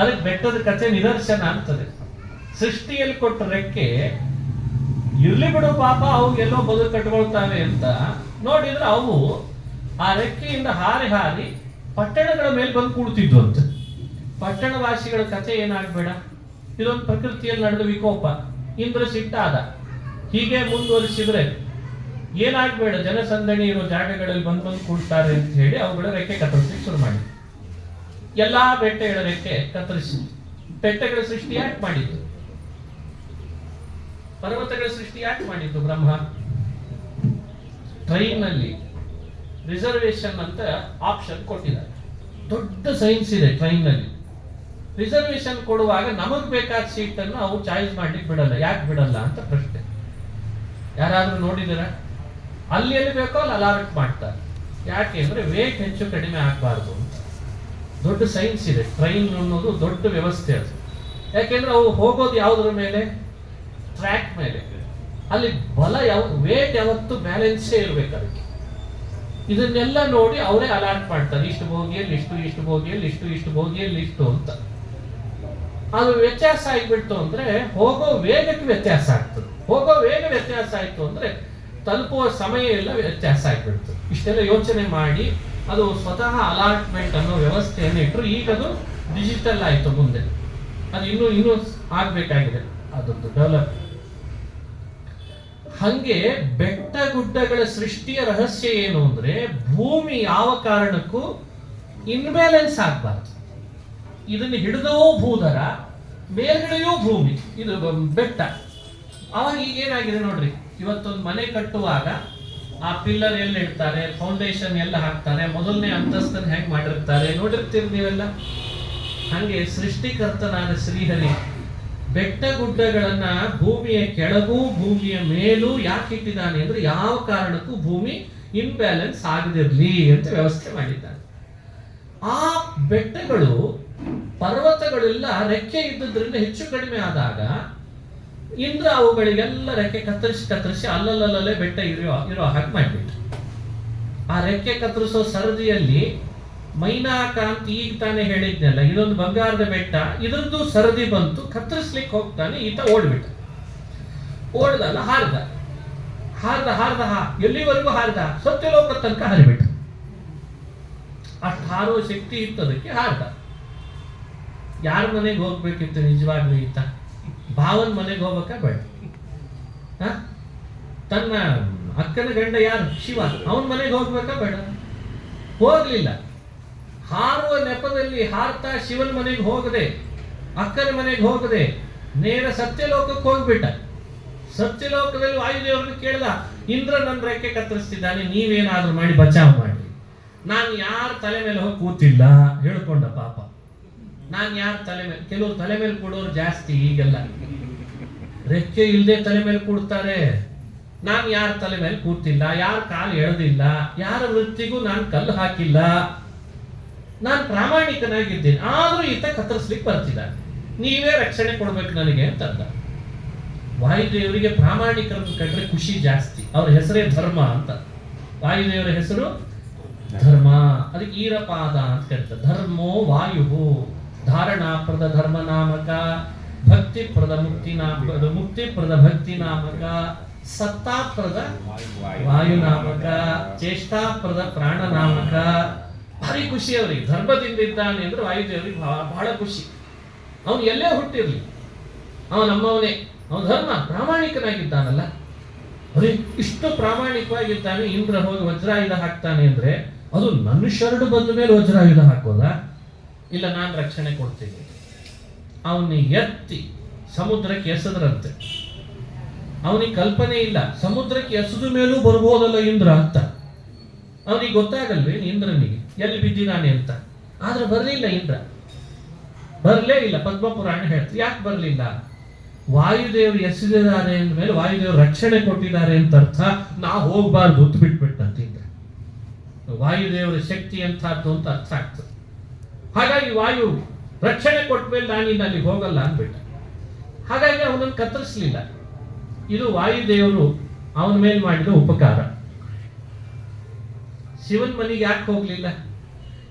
ಅದಕ್ಕೆ ಬೆಟ್ಟದ ಕಥೆ ನಿದರ್ಶನ ಅಂತದೆ. ಸೃಷ್ಟಿಯಲ್ಲಿ ಕೊಟ್ಟ ರೆಕ್ಕೆ ಇರ್ಲಿ ಬಿಡು ಪಾಪ, ಅವು ಎಲ್ಲೋ ಬದುಕು ಕಟ್ಕೊಳ್ತಾವೆ ಅಂತ ನೋಡಿದ್ರೆ ಅವು ಆ ರೆಕ್ಕೆಯಿಂದ ಹಾರಿ ಹಾರಿ ಪಟ್ಟಣಗಳ ಮೇಲೆ ಬಂದು ಕೂಡ್ತಿದ್ವು ಅಂತ. ಪಟ್ಟಣವಾಸಿಗಳ ಕಥೆ ಏನಾಗ್ಬೇಡ, ಇದೊಂದು ಪ್ರಕೃತಿಯಲ್ಲಿ ನಡೆದ ವಿಕೋಪ. ಇಂದ್ರ ಸಿಟ್ಟಾದ. ಹೀಗೆ ಮುಂದುವರಿಸಿದ್ರೆ ಏನಾಗ್ಬೇಡ, ಜನಸಂದಣಿ ಇರೋ ಜಾಗಗಳಲ್ಲಿ ಬಂದು ಕೂಡ್ತಾರೆ ಅಂತ ಹೇಳಿ ಅವುಗಳ ರೆಕ್ಕೆ ಕತ್ತರಿಸಲಿಕ್ಕೆ ಶುರು ಮಾಡಿ ಎಲ್ಲಾ ಬೆಟ್ಟಗಳ ರೆಕ್ಕೆ ಕತ್ತರಿಸಿ. ಬೆಟ್ಟಗಳ ಸೃಷ್ಟಿ ಯಾಕೆ ಮಾಡಿದ್ದು? ಪರ್ವತಗಳ ಸೃಷ್ಟಿ ಯಾಕೆ ಮಾಡಿದ್ದು ಬ್ರಹ್ಮ? ಟ್ರೈನ್ ನಲ್ಲಿ ರಿಸರ್ವೇಶನ್ ಅಂತ ಆಪ್ಷನ್ ಕೊಟ್ಟಿದ್ದಾರೆ. ದೊಡ್ಡ ಸೈನ್ಸ್ ಇದೆ ಟ್ರೈನ್ ನಲ್ಲಿ. ರಿಸರ್ವೇಶನ್ ಕೊಡುವಾಗ ನಮಗ್ ಬೇಕಾದ ಸೀಟ್ ಅನ್ನು ಅವು ಚಾಯ್ಸ್ ಮಾಡ್ಲಿಕ್ಕೆ ಬಿಡಲ್ಲ. ಯಾಕೆ ಬಿಡಲ್ಲ ಅಂತ ಪ್ರಶ್ನೆ. ಯಾರಾದ್ರೂ ನೋಡಿದಿರ? ಅಲ್ಲಿ ಎಲ್ಲಿ ಬೇಕೋ ಅಲ್ಲಿ ಅಲಾಟ್ ಮಾಡ್ತಾರೆ. ಯಾಕೆ ಅಂದ್ರೆ ವೇಟ್ ಹೆಚ್ಚು ಕಡಿಮೆ ಆಗಬಾರ್ದು ಅಂತ. ದೊಡ್ಡ ಸೈನ್ಸ್ ಇದೆ. ಟ್ರೈನ್ ಅನ್ನೋದು ದೊಡ್ಡ ವ್ಯವಸ್ಥೆ ಅದು. ಯಾಕೆಂದ್ರೆ ಅವು ಹೋಗೋದು ಯಾವುದ್ರ ಮೇಲೆ? ಟ್ರ್ಯಾಕ್ ಮೇಲೆ. ಅಲ್ಲಿ ಬಲ ವೇಟ್ ಯಾವತ್ತು ಬ್ಯಾಲೆನ್ಸೇ ಇರ್ಬೇಕು ಅದಕ್ಕೆ. ಇದನ್ನೆಲ್ಲ ನೋಡಿ ಅವರೇ ಅಲಾಟ್ ಮಾಡ್ತಾರೆ. ಇಷ್ಟು ಬೋಗಿಯಲ್ಲಿ ಇಷ್ಟು, ಇಷ್ಟು ಬೋಗಿಯಲ್ಲಿ ಇಷ್ಟು, ಇಷ್ಟು ಬೋಗಿಯಲ್ಲಿ ಇಷ್ಟು ಅಂತ. ಅದು ವ್ಯತ್ಯಾಸ ಆಗಿಬಿಡ್ತು ಅಂದ್ರೆ ಹೋಗೋ ವೇಗಕ್ಕೆ ವ್ಯತ್ಯಾಸ ಆಗ್ತದೆ. ಹೋಗೋ ವೇಗ ವ್ಯತ್ಯಾಸ ಆಯ್ತು ಅಂದ್ರೆ ತಲುಪುವ ಸಮಯ ಎಲ್ಲ ವ್ಯತ್ಯಾಸ ಆಗಿಬಿಡ್ತದೆ. ಇಷ್ಟೆಲ್ಲ ಯೋಚನೆ ಮಾಡಿ ಅದು ಸ್ವತಃ ಅಲಾಟ್ಮೆಂಟ್ ಅನ್ನೋ ವ್ಯವಸ್ಥೆಯನ್ನು ಇಟ್ಟರು. ಈಗ ಅದು ಡಿಜಿಟಲ್ ಆಯ್ತು. ಮುಂದೆ ಅದು ಇನ್ನೂ ಆಗ್ಬೇಕಾಗಿದೆ ಅದೊಂದು ಡೆವಲಪ್. ಹಂಗೆ ಬೆಟ್ಟ ಗುಡ್ಡಗಳ ಸೃಷ್ಟಿಯ ರಹಸ್ಯ ಏನು ಅಂದ್ರೆ ಭೂಮಿ ಯಾವ ಕಾರಣಕ್ಕೂ ಇನ್ಬ್ಯಾಲೆನ್ಸ್ ಆಗಬಾರ್ದು. ಇದನ್ನು ಹಿಡಿದವೂ ಭೂಧರ, ಮೇಲ್ಗಡೆಯೂ ಭೂಮಿ, ಇದು ಬೆಟ್ಟ. ಅವಾಗ ಈಗೇನಾಗಿದೆ ನೋಡ್ರಿ, ಇವತ್ತೊಂದು ಮನೆ ಕಟ್ಟುವಾಗ ಆ ಪಿಲ್ಲರ್ ಎಲ್ಲ ಇಡ್ತಾರೆ, ಫೌಂಡೇಶನ್ ಎಲ್ಲ ಹಾಕ್ತಾರೆ, ಮೊದಲನೇ ಅಂತಸ್ತನ್ನು ಹೆಂಗ್ ಮಾಡಿರ್ತಾರೆ ನೋಡಿರ್ತೀರಿ ನೀವೆಲ್ಲ. ಹಂಗೆ ಸೃಷ್ಟಿಕರ್ತನಾದ ಶ್ರೀಹರಿ ಬೆಟ್ಟ ಗುಡ್ಡಗಳನ್ನ ಭೂಮಿಯ ಕೆಳಗೂ ಭೂಮಿಯ ಮೇಲೂ ಯಾಕೆ ಇಟ್ಟಿದ್ದಾನೆ ಅಂದ್ರೆ ಯಾವ ಕಾರಣಕ್ಕೂ ಭೂಮಿ ಇನ್ಬ್ಯಾಲೆನ್ಸ್ ಆಗದಿರ್ಲಿ ಅಂತ ವ್ಯವಸ್ಥೆ ಮಾಡಿದ್ದಾನೆ. ಆ ಬೆಟ್ಟಗಳು, ಪರ್ವತಗಳೆಲ್ಲ ರೆಕ್ಕೆ ಇದ್ದದ್ರಿಂದ ಹೆಚ್ಚು ಕಡಿಮೆ ಆದಾಗ ಇಂದ್ರ ಅವುಗಳಿಗೆಲ್ಲ ರೆಕ್ಕೆ ಕತ್ತರಿಸಿ ಅಲ್ಲಲ್ಲೇ ಬೆಟ್ಟ ಇರೋ ಹಾಗೆ ಮಾಡಿಬಿಟ್ಟು. ಆ ರೆಕ್ಕೆ ಕತ್ತರಿಸೋ ಸರದಿಯಲ್ಲಿ ಮೈನಾಕಾಂತ್ ಈಗ ತಾನೇ ಹೇಳಿದ್ನಲ್ಲ, ಇದೊಂದು ಬಂಗಾರದ ಬೆಟ್ಟ, ಇದ್ರದ್ದು ಸರದಿ ಬಂತು, ಕತ್ತರಿಸ್ಲಿಕ್ಕೆ ಹೋಗ್ತಾನೆ, ಈತ ಓಡ್ಬಿಟ್ಟ. ಓಡ್ದಲ್ಲ, ಹಾರ್ದ ಎಲ್ಲಿವರೆಗೂ ಹಾರ್ದ? ಸತ್ಯಲೋಕ ತನಕ ಹಾರಿಬಿಟ್ಟ. ಅಷ್ಟು ಹಾರುವ ಶಕ್ತಿ ಇತ್ತು ಅದಕ್ಕೆ, ಹಾರ್ದ. ಯಾರ ಮನೆಗೆ ಹೋಗ್ಬೇಕಿತ್ತು ನಿಜವಾಗ್ಲೂ ಈತ? ಭಾವನ್ ಮನೆಗೆ ಹೋಗ್ಬೇಕಾ ಬೇಡ? ತನ್ನ ಅಕ್ಕನ ಗಂಡ ಯಾರು? ಶಿವ. ಅವನ ಮನೆಗೆ ಹೋಗ್ಬೇಕಾ ಬೇಡ? ಹೋಗ್ಲಿಲ್ಲ. ಹಾರುವ ನೆಪದಲ್ಲಿ ಹಾರ್ತಾ ಶಿವನ ಮನೆಗೆ ಹೋಗದೆ, ಅಕ್ಕನ ಮನೆಗೆ ಹೋಗದೆ ನೇರ ಸತ್ಯಲೋಕಕ್ಕೆ ಹೋಗ್ಬಿಟ್ಟ. ಸತ್ಯಲೋಕದಲ್ಲಿ ವಾಯುದೇವರನ್ನು ಕೇಳ್ದ, ಇಂದ್ರ ನನ್ನ ರೆಕ್ಕೆ ಕತ್ತರಿಸ್ತಿದ್ದಾನೆ, ನೀವೇನಾದ್ರೂ ಮಾಡಿ ಬಚಾವ್ ಮಾಡಿ. ನಾನು ಯಾರ ತಲೆ ಮೇಲೆ ಹೋಗಿ ಕೂತಿಲ್ಲ ಹೇಳ್ಕೊಂಡ ಪಾಪ. ನಾನು ಯಾರ ತಲೆ ಮೇಲೆ, ಕೆಲವರು ತಲೆ ಮೇಲೆ ಕೂಡೋರು ಜಾಸ್ತಿ ಈಗೆಲ್ಲ, ರೆಕ್ಕೆ ಇಲ್ಲದೆ ತಲೆ ಮೇಲೆ ಕೂಡ್ತಾರೆ. ನಾನು ಯಾರ ತಲೆ ಮೇಲೆ ಕೂತಿಲ್ಲ, ಯಾರ ಕಾಲು ಎಳೆದಿಲ್ಲ, ಯಾರ ವೃತ್ತಿಗೂ ನಾನು ಕಲ್ಲು ಹಾಕಿಲ್ಲ, ನಾನು ಪ್ರಾಮಾಣಿಕನಾಗಿದ್ದೇನೆ. ಆದ್ರೂ ಈತ ಕತ್ತರಿಸ್ಲಿಕ್ಕೆ ಬರ್ತಿದ್ದಾನೆ. ನೀವೇ ರಕ್ಷಣೆ ಕೊಡ್ಬೇಕು ನನಗೆ ಅಂತ ಅಂದ. ವಾಯುದೇವರಿಗೆ ಪ್ರಾಮಾಣಿಕರನ್ನು ಕಂಡ್ರೆ ಖುಷಿ ಜಾಸ್ತಿ. ಅವ್ರ ಹೆಸರೇ ಧರ್ಮ ಅಂತ. ವಾಯುದೇವರ ಹೆಸರು ಧರ್ಮ, ಅದಕ್ಕೆ ಈರಪಾದ ಅಂತ ಕರೀತಾರೆ. ಧರ್ಮೋ ವಾಯು ಧಾರಣಾಪ್ರದ ಧರ್ಮ ನಾಮಕ, ಭಕ್ತಿಪ್ರದ ಮುಕ್ತಿಪ್ರದ ಭಕ್ತಿ ನಾಮಕ, ಸತ್ತಾಪ್ರದ ವಾಯು ನಾಮಕ, ಚೇಷ್ಟಾಪ್ರದ ಪ್ರಾಣ ನಾಮಕ. ಭಾರಿ ಖುಷಿ ಅವರಿಗೆ. ಧರ್ಮದಿಂದ ಇದ್ದಾನೆ ಅಂದ್ರೆ ವಾಯುದೇವರಿಗೆ ಬಹಳ ಖುಷಿ. ಅವನು ಎಲ್ಲೇ ಹುಟ್ಟಿರ್ಲಿ ಅವನು ನಮ್ಮವನೇ. ಅವನು ಧರ್ಮ ಪ್ರಾಮಾಣಿಕನಾಗಿದ್ದಾನಲ್ಲ. ಅರೆ ಇಷ್ಟು ಪ್ರಾಮಾಣಿಕವಾಗಿದ್ದಾನೆ, ಇಂದ್ರ ಹೋಗಿ ವಜ್ರಾಯುಧ ಹಾಕ್ತಾನೆ ಅಂದ್ರೆ ಅದು ನನ್ನ ಶರಡು ಬಂದ ಮೇಲೆ ವಜ್ರಾಯುಧ ಹಾಕೋದಾ? ಇಲ್ಲ, ನಾನು ರಕ್ಷಣೆ ಕೊಡ್ತೀನಿ. ಅವನ್ನ ಎತ್ತಿ ಸಮುದ್ರಕ್ಕೆ ಎಸೆದ್ರಂತೆ. ಅವನಿಗೆ ಕಲ್ಪನೆ ಇಲ್ಲ ಸಮುದ್ರಕ್ಕೆ ಎಸೆದ ಮೇಲೂ ಬರ್ಬೋದಲ್ಲ ಇಂದ್ರ ಅಂತ. ಅವನಿಗೆ ಗೊತ್ತಾಗಲ್ವೇನು ಇಂದ್ರನಿಗೆ ಎಲ್ಲಿ ಬಿದ್ದಿದ್ದಾನೆ ಅಂತ. ಆದ್ರೆ ಬರಲಿಲ್ಲ ಇಂದ್ರ, ಬರಲೇ ಇಲ್ಲ. ಪದ್ಮಪುರಾಣ ಹೇಳ್ತಾರೆ ಯಾಕೆ ಬರಲಿಲ್ಲ? ವಾಯುದೇವರು ಎಸೆದಿದ್ದಾರೆ ಅಂದಮೇಲೆ ವಾಯುದೇವರು ರಕ್ಷಣೆ ಕೊಟ್ಟಿದ್ದಾರೆ ಅಂತ ಅರ್ಥ. ನಾವು ಹೋಗ್ಬಾರ್ದು ಹೊತ್ತು ಬಿಟ್ಬಿಟ್ಟಂತ ಇಂದ್ರ. ವಾಯುದೇವರ ಶಕ್ತಿ ಎಂಥದ್ದು ಅಂತ ಅರ್ಥ ಆಗ್ತದೆ. ಹಾಗಾಗಿ ವಾಯು ರಕ್ಷಣೆ ಕೊಟ್ಟ ಮೇಲೆ ನಾನಿನ್ನ ಅಲ್ಲಿಗೆ ಹೋಗಲ್ಲ ಅಂದ್ಬಿಟ್ಟ. ಹಾಗಾಗಿ ಅವನನ್ನು ಕತ್ತರಿಸಲಿಲ್ಲ. ಇದು ವಾಯುದೇವರು ಅವನ ಮೇಲೆ ಮಾಡಿದ ಉಪಕಾರ. ಶಿವನ್ ಮನೆಗೆ ಯಾಕೆ ಹೋಗ್ಲಿಲ್ಲ?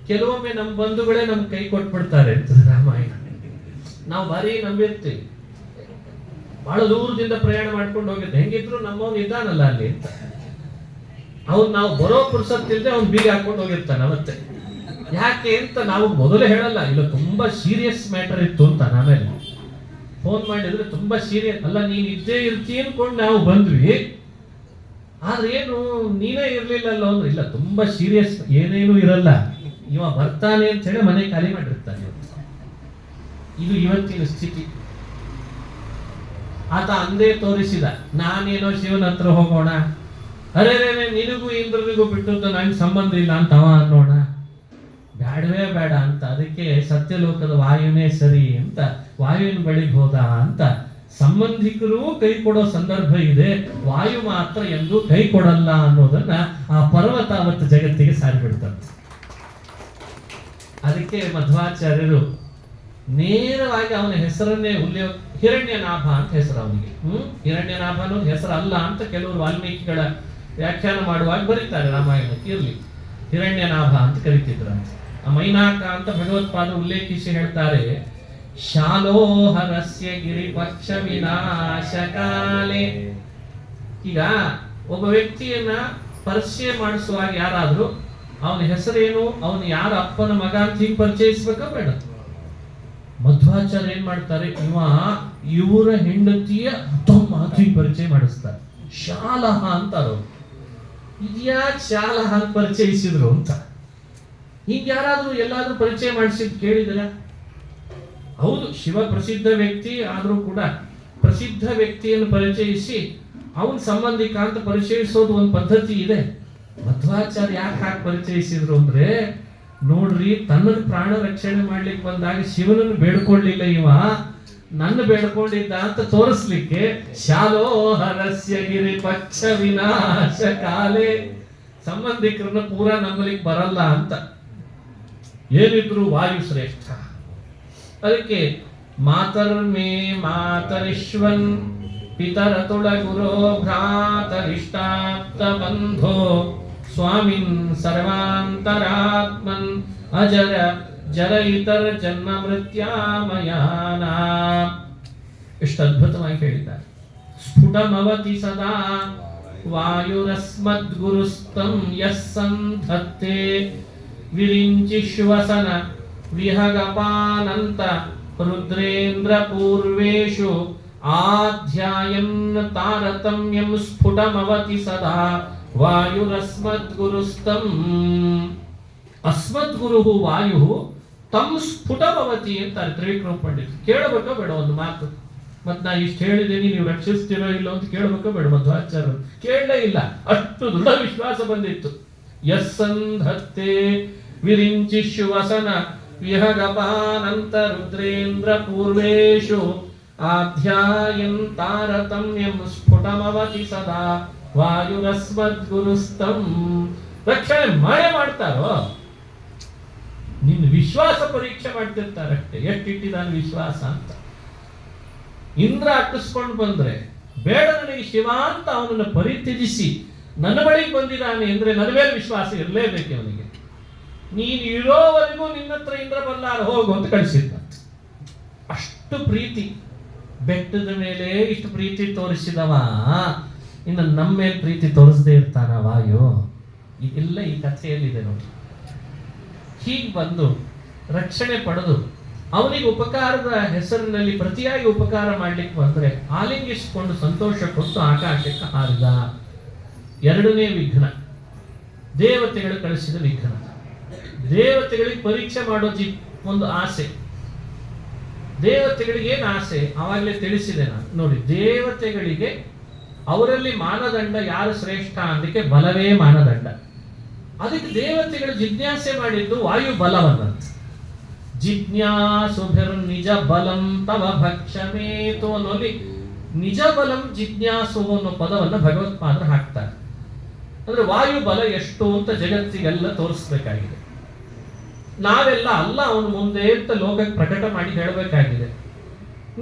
ಕೆಲವೊಮ್ಮೆ ನಮ್ಮ ಬಂಧುಗಳೇ ನಮ್ ಕೈ ಕೊಟ್ಬಿಡ್ತಾರೆ ಅಂತ ರಾಮಾಯಣ. ನಾವು ಭಾರಿ ನಂಬಿರ್ತೀವಿ. ಬಹಳ ದೂರದಿಂದ ಪ್ರಯಾಣ ಮಾಡ್ಕೊಂಡು ಹೋಗಿದ್ದೆ, ಹೆಂಗಿದ್ರು ನಮ್ಮವನು ಇದ್ದಾನಲ್ಲ ಅಲ್ಲಿ ಅಂತ. ಅವ್ನು ನಾವು ಬರೋ ಪುರ್ಸತ್ತಿಲ್ದೆ ಅವ್ನು ಬೀಗ ಹಾಕೊಂಡು ಹೋಗಿರ್ತಾನೆ ಅವತ್ತೆ. ಯಾಕೆ ಅಂತ ನಾವು ಮೊದಲೇ ಹೇಳಲ್ಲ. ಇಲ್ಲ ತುಂಬಾ ಸೀರಿಯಸ್ ಮ್ಯಾಟರ್ ಇತ್ತು ಅಂತ. ಆಮೇಲೆ ಫೋನ್ ಮಾಡಿದ್ರೆ ತುಂಬಾ ಸೀರಿಯಸ್ ಅಲ್ಲ, ನೀನ್ ಇದ್ದೇ ಇರ್ತೀಯ ಅನ್ಕೊಂಡು ನಾವು ಬಂದ್ವಿ. ಆದ್ರೆ ಏನು ನೀವೇ ಇರ್ಲಿಲ್ಲಲ್ಲ ಅಂದ್ರೆ, ಇಲ್ಲ ತುಂಬಾ ಸೀರಿಯಸ್, ಏನೇನು ಇರಲ್ಲ, ಇವ ಬರ್ತಾನೆ ಅಂತ ಹೇಳಿ ಮನೆ ಖಾಲಿ ಮಾಡಿರ್ತಾನೆ. ಇದು ಇವತ್ತಿನ ಸ್ಥಿತಿ. ಆತ ಅಂದೇ ತೋರಿಸಿದ, ನಾನೇನೋ ಶಿವನ ಹತ್ರ ಹೋಗೋಣ, ಅರೆ ನಿನಗೂ ಇಂದ್ರನಿಗೂ ಬಿಟ್ಟದ್ದು ನಂಗೆ ಸಂಬಂಧ ಇಲ್ಲ ಅಂತ ಅವ ಅನ್ನೋಣ, ಬೇಡವೇ ಬೇಡ ಅಂತ. ಅದಕ್ಕೆ ಸತ್ಯಲೋಕದ ವಾಯುನೇ ಸರಿ ಅಂತ ವಾಯುವಿನ ಬಳಿಗೆ ಹೋದ ಅಂತ. ಸಂಬಂಧಿಕರು ಕೈ ಕೊಡೋ ಸಂದರ್ಭ ಇದೆ, ವಾಯು ಮಾತ್ರ ಎಂದು ಕೈ ಕೊಡಲ್ಲ ಅನ್ನೋದನ್ನ ಆ ಪರ್ವತ ಅವತ್ತು ಜಗತ್ತಿಗೆ ಸಾರಿಬಿಡ್ತಾರೆ. ಅದಕ್ಕೆ ಮಧ್ವಾಚಾರ್ಯರು ನೇರವಾಗಿ ಅವನ ಹೆಸರನ್ನೇ ಹಿರಣ್ಯನಾಭ ಅಂತ ಹೆಸರು ಅವನಿಗೆ. ಹಿರಣ್ಯನಾಭ ಅನ್ನೋದು ಹೆಸರು ಅಲ್ಲ ಅಂತ ಕೆಲವರು ವಾಲ್ಮೀಕಿಗಳ ವ್ಯಾಖ್ಯಾನ ಮಾಡುವಾಗ ಬರೀತಾರೆ ರಾಮಾಯಣಕ್ಕೆ. ಇರ್ಲಿ, ಹಿರಣ್ಯನಾಭ ಅಂತ ಕರಿತಿದ್ರಂತೆ. ಆ ಮೈನಾಕ ಅಂತ ಭಗವತ್ಪಾದ ಉಲ್ಲೇಖಿಸಿ ಹೇಳ್ತಾರೆ, ಶಾಲೋಹರಸ್ಯ ಗಿರಿಪಕ್ಷ ವಿನಾಶಕಾಲೆ. ಈಗ ಒಬ್ಬ ವ್ಯಕ್ತಿಯನ್ನ ಪರಿಚಯ ಮಾಡಿಸುವಾಗ ಯಾರಾದ್ರೂ ಅವನ ಹೆಸರೇನು, ಅವನು ಯಾರ ಅಪ್ಪನ ಮಗ ಅಂತ ಹೀಗೆ ಪರಿಚಯಿಸ್ಬೇಕಾ ಬೇಡ? ಮಧ್ವಾಚಾರ್ಯ ಏನ್ ಮಾಡ್ತಾರೆ, ಇವರ ಹೆಂಡತಿಯ ತಮ್ಮ ಪರಿಚಯ ಮಾಡಿಸ್ತಾರೆ. ಶಾಲಹ ಅಂತಾರು. ಇದ್ಯಾಕೆ ಶಾಲಹ ಅಂತ ಪರಿಚಯಿಸಿದ್ರು ಅಂತ. ಈಗ ಯಾರಾದ್ರೂ ಎಲ್ಲಾದ್ರೂ ಪರಿಚಯ ಮಾಡಿಸಿದ್ ಕೇಳಿದ್ರ? ಹೌದು, ಶಿವ ಪ್ರಸಿದ್ಧ ವ್ಯಕ್ತಿ ಆದ್ರೂ ಕೂಡ ಪ್ರಸಿದ್ಧ ವ್ಯಕ್ತಿಯನ್ನು ಪರಿಚಯಿಸಿ ಅವನ್ ಸಂಬಂಧಿಕ ಅಂತ ಪರಿಚಯಿಸೋದು ಒಂದು ಪದ್ಧತಿ ಇದೆ. ಮಧ್ವಾಚಾರ್ಯ ಯಾಕೆ ಹಾಕಿ ಪರಿಚಯಿಸಿದ್ರು ಅಂದ್ರೆ, ನೋಡ್ರಿ, ತನ್ನ ಪ್ರಾಣ ರಕ್ಷಣೆ ಮಾಡ್ಲಿಕ್ಕೆ ಬಂದಾಗ ಶಿವನನ್ನು ಬೇಡ್ಕೊಳ್ಳಿಲ್ಲ ಇವ, ನನ್ನ ಬೇಡ್ಕೊಂಡಿದ್ದ ಅಂತ ತೋರಿಸ್ಲಿಕ್ಕೆ ಶಾಲೋಹರಸ್ಯ ಗಿರಿ ಪಕ್ಷ ವಿನಾಶ ಕಾಲೇ, ಸಂಬಂಧಿಕರನ್ನ ಪೂರಾ ನಂಬಲಿಕ್ಕೆ ಬರಲ್ಲ ಅಂತ. ಏನಿದ್ರು ವಾಯು ಶ್ರೇಷ್ಠ. ಅದಕ್ಕೆ ಮಾತರ್ಮೇ ಮಾತರಿಶ್ವನ್ ಪಿತರ ತುಳ ಗುರೋ ಭ್ರಾತರಿಷ್ಟಾಪ್ತ ಬಂಧೋ ಸ್ವಾಮಿನ್ ಸರ್ವಾಂತರಾತ್ಮನ್ ಅಜರ ಜರ ಇತರ ಜನ್ಮ ಮೃತ್ಯಾಮಯಾನ. ಎಷ್ಟು ಅದ್ಭುತವಾಗಿ ಹೇಳಿದ್ದಾರೆ. ಸ್ಫುಟಮವತಿ ಸದಾ ವಾಯುರಸ್ಮದ್ಗುರುಸ್ತಂ ಯಸ್ಸಂಧತ್ತೆ ವಿರಿಂಚಿ ಶ್ವಸನ ವಿಹಗಪಾನಂತ ರುದ್ರೇಂದ್ರ ಪೂರ್ವೇಶು ಆಧ್ಯಾಯನ್ ತಾರತಮ್ಯಂ ಸ್ಫುಟಮವತಿ ಸದಾ ವಾಯುರಸ್ಮದ್ಗುರುಸ್ತಂ. ಅಸ್ಮದ್ಗುರು ವಾಯು ತಂ ಸ್ಫುಟಮವತಿ ಅಂತಾರೆ ತ್ರಿವಿಕ್ರಮ ಪಂಡಿತ್. ಕೇಳಬೇಕೋ ಬೇಡ ಒಂದು ಮಾತು? ಮತ್ ನಾ ಇಷ್ಟು ಹೇಳಿದ್ದೀನಿ, ನೀವು ರಕ್ಷಿಸ್ತಿರೋ ಇಲ್ಲ ಅಂತ ಕೇಳಬೇಕೋ ಬೇಡ? ಮಧ್ವಾಚಾರ್ಯರು ಕೇಳಲೇ ಇಲ್ಲ, ಅಷ್ಟು ದೃಢ ವಿಶ್ವಾಸ ಬಂದಿತ್ತು. ಯಸ್ಸಂಧತ್ತೆ ವಿರಿಂಚಿ ಶ್ವಸನ ವಿಹಗಪಾನಂತ ರುದ್ರೇಂದ್ರ ಪೂರ್ವೇಶು ಆಧ್ಯಾಯನ್ ತಾರತಮ್ಯಂ ಸ್ಫುಟಮವತಿ ಸದಾ ವಾಯುರಸ್ಮದ್ಗುರುಸ್ತಂ. ರಕ್ಷಣೆ ಮಾಡೇ ಮಾಡ್ತಾರೋ? ನಿನ್ನ ವಿಶ್ವಾಸ ಪರೀಕ್ಷೆ ಮಾಡ್ತಿರ್ತಾರಷ್ಟೇ, ಎಷ್ಟಿಟ್ಟಿದ್ದಾನೆ ವಿಶ್ವಾಸ ಅಂತ. ಇಂದ್ರ ಅಟ್ಟಿಸ್ಕೊಂಡು ಬಂದ್ರೆ ಬೇಡ ನನಗೆ ಶಿವ ಅಂತ ಅವನನ್ನು ಪರಿತ್ಯಜಿಸಿ ನನ್ನ ಬಳಿಗೆ ಬಂದಿದ್ದಾನೆ ಅಂದ್ರೆ ನನ್ನ ಮೇಲೆ ವಿಶ್ವಾಸ ಇರಲೇಬೇಕು ಅವನಿಗೆ. ನೀನು ಇರೋವರೆಗೂ ನಿನ್ನ ಹತ್ರ ಇಂದ್ರ ಬಲ್ಲಾರ ಹೋಗು ಅಂತ ಕಳಿಸಿದ್ದ. ಅಷ್ಟು ಪ್ರೀತಿ, ಬೆಟ್ಟದ ಮೇಲೆ ಇಷ್ಟು ಪ್ರೀತಿ ತೋರಿಸಿದವ ಇನ್ನು ನಮ್ಮ ಮೇಲೆ ಪ್ರೀತಿ ತೋರಿಸದೇ ಇರ್ತಾನ ವಾಯು? ಇದೆಲ್ಲ ಈ ಕಥೆಯಲ್ಲಿದೆ ನೋಡಿ. ಹೀಗೆ ಬಂದು ರಕ್ಷಣೆ ಪಡೆದು ಅವನಿಗೆ ಉಪಕಾರದ ಹೆಸರಿನಲ್ಲಿ ಪ್ರತಿಯಾಗಿ ಉಪಕಾರ ಮಾಡ್ಲಿಕ್ಕೆ ಬಂದ್ರೆ ಆಲಿಂಗಿಸಿಕೊಂಡು ಸಂತೋಷ ಕೊಟ್ಟು ಆಕಾಶಕ್ಕೆ ಹಾರಿದ. ಎರಡನೇ ವಿಘ್ನ ದೇವತೆಗಳು ಕಳಿಸಿದ ವಿಘ್ನ. ದೇವತೆಗಳಿಗೆ ಪರೀಕ್ಷೆ ಮಾಡೋದು ಒಂದು ಆಸೆ. ದೇವತೆಗಳಿಗೆ ಏನು ಆಸೆ ಆವಾಗಲೇ ತಿಳಿಸಿದೆ ನಾನು ನೋಡಿ. ದೇವತೆಗಳಿಗೆ ಅವರಲ್ಲಿ ಮಾನದಂಡ ಯಾರು ಶ್ರೇಷ್ಠ ಅದಕ್ಕೆ ಬಲವೇ ಮಾನದಂಡ. ಅದಕ್ಕೆ ದೇವತೆಗಳು ಜಿಜ್ಞಾಸೆ ಮಾಡಿದ್ದು ವಾಯು ಬಲವನ್ನಂತ. ಜಿಜ್ಞಾಸುಭಿರ್ ನಿಜ ಬಲಂ ತವ ಭಕ್ಷಮೇತು ಅನ್ನೋಲ್ಲಿ ನಿಜ ಬಲಂ ಜಿಜ್ಞಾಸು ಅನ್ನೋ ಪದವನ್ನು ಭಗವತ್ಪಾದರು ಹಾಕ್ತಾರೆ. ಅಂದ್ರೆ ವಾಯು ಬಲ ಎಷ್ಟು ಅಂತ ಜಗತ್ತಿಗೆಲ್ಲ ತೋರಿಸ್ಬೇಕಾಗಿದೆ. ನಾವೆಲ್ಲ ಅಲ್ಲ ಅವನು ಮುಂದೆ ಅಂತ ಲೋಕಕ್ಕೆ ಪ್ರಕಟ ಮಾಡಿ ಹೇಳಬೇಕಾಗಿದೆ.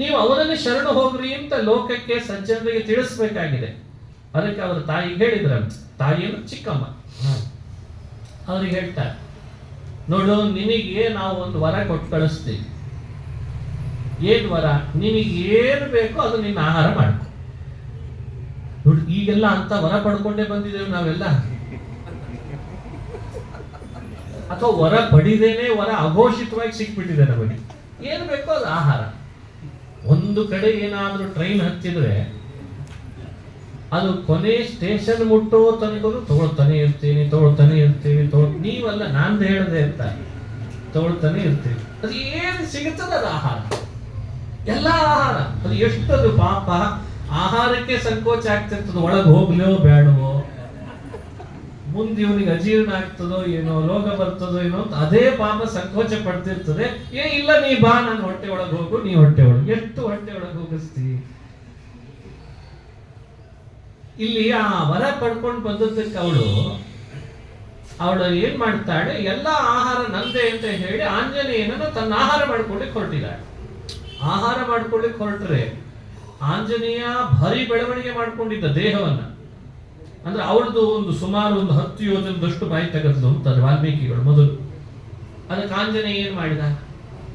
ನೀವು ಅವನನ್ನು ಶರಣ ಹೋಗ್ರಿ ಅಂತ ಲೋಕಕ್ಕೆ ಸಜ್ಜನರಿಗೆ ತಿಳಿಸ್ಬೇಕಾಗಿದೆ. ಅದಕ್ಕೆ ಅವರ ತಾಯಿಗೆ ಹೇಳಿದ್ರಂತೆ, ತಾಯಿಯನ್ನು ಚಿಕ್ಕಮ್ಮ ಅವ್ರಿಗೆ ಹೇಳ್ತಾರೆ, ನೋಡು ನಿನಗೆ ನಾವು ಒಂದು ವರ ಕೊಟ್ಟು ಕಳಿಸ್ತೀವಿ. ಏನ್ ವರ? ನಿನಗೆ ಏನು ಬೇಕೋ ಅದು ನಿನ್ನ ಆಹಾರ ಮಾಡ್ಕೊ. ನೋಡಿ ಈಗೆಲ್ಲ ಅಂತ ವರ ಪಡ್ಕೊಂಡೇ ಬಂದಿದ್ದೇವೆ ನಾವೆಲ್ಲ. ಅಥವಾ ವರ ಪಡಿದೇನೆ ವರ ಅಘೋಷಿತವಾಗಿ ಸಿಕ್ಬಿಟ್ಟಿದೆ ನಮಗೆ. ಏನು ಬೇಕೋ ಅದು ಆಹಾರ. ಒಂದು ಕಡೆ ಏನಾದ್ರೂ ಟ್ರೈನ್ ಹತ್ತಿದ್ರೆ ಅದು ಕೊನೆ ಸ್ಟೇಷನ್ ಮುಟ್ಟೋ ತನಕ ತಗೊಳ್ತಾನೆ ಇರ್ತೀವಿ. ನೀವಲ್ಲ ನಾನು ಹೇಳಿದೆ ಅಂತ ತಗೊಳ್ತಾನೆ ಇರ್ತೀವಿ. ಅದು ಏನು ಸಿಗುತ್ತದೆ ಅದು ಆಹಾರ, ಎಲ್ಲ ಆಹಾರ. ಅದು ಎಷ್ಟದು ಪಾಪ ಆಹಾರಕ್ಕೆ ಸಂಕೋಚ ಆಗ್ತಿರ್ತದೆ. ಒಳಗೆ ಹೋಗ್ಲೋ ಬೇಡವೋ, ಮುಂದೆ ಇವನಿಗೆ ಅಜೀರ್ಣ ಆಗ್ತದೋ ಏನೋ, ರೋಗ ಬರ್ತದೋ ಏನೋ ಅಂತ ಅದೇ ಪಾಪ ಸಂಕೋಚ ಪಡ್ತಿರ್ತದೆ. ಇಲ್ಲ ನೀ ಬಾ, ನಾನು ಹೊಟ್ಟೆ ಒಳಗೆ ಹೋಗು, ನೀ ಹೊಟ್ಟೆ ಒಳಗೆ. ಎಷ್ಟು ಹೊಟ್ಟೆ ಒಳಗೆ ಹೋಗಿಸ್ತಿ? ಇಲ್ಲಿ ಆ ವರ ಪಡ್ಕೊಂಡು ಬಂದದ್ದಕ್ಕೆ ಅವಳು ಏನ್ ಮಾಡ್ತಾಳೆ, ಎಲ್ಲ ಆಹಾರ ನಂದೇ ಅಂತ ಹೇಳಿ ಆಂಜನೇಯನನ್ನು ತನ್ನ ಆಹಾರ ಮಾಡ್ಕೊಳ್ಳಿಕ್ಕೆ ಹೊರಟಿದ್ದಾಳೆ. ಆಹಾರ ಮಾಡ್ಕೊಳ್ಳಿಕ್ಕೆ ಹೊರಟ್ರೆ ಆಂಜನೇಯ ಭಾರಿ ಬೆಳವಣಿಗೆ ಮಾಡ್ಕೊಂಡಿದ್ದ ದೇಹವನ್ನ. ಅಂದ್ರೆ ಅವಳದು ಒಂದು ಸುಮಾರು 10 ಯೋಜನದಷ್ಟು ಬಾಯಿ ತೆಗೆದ್ಲು ಅಂತಾರೆ ವಾಲ್ಮೀಕಿಗಳು ಮೊದಲು. ಅದಕ್ಕೆ ಆಂಜನೇಯ ಏನ್ ಮಾಡಿದ,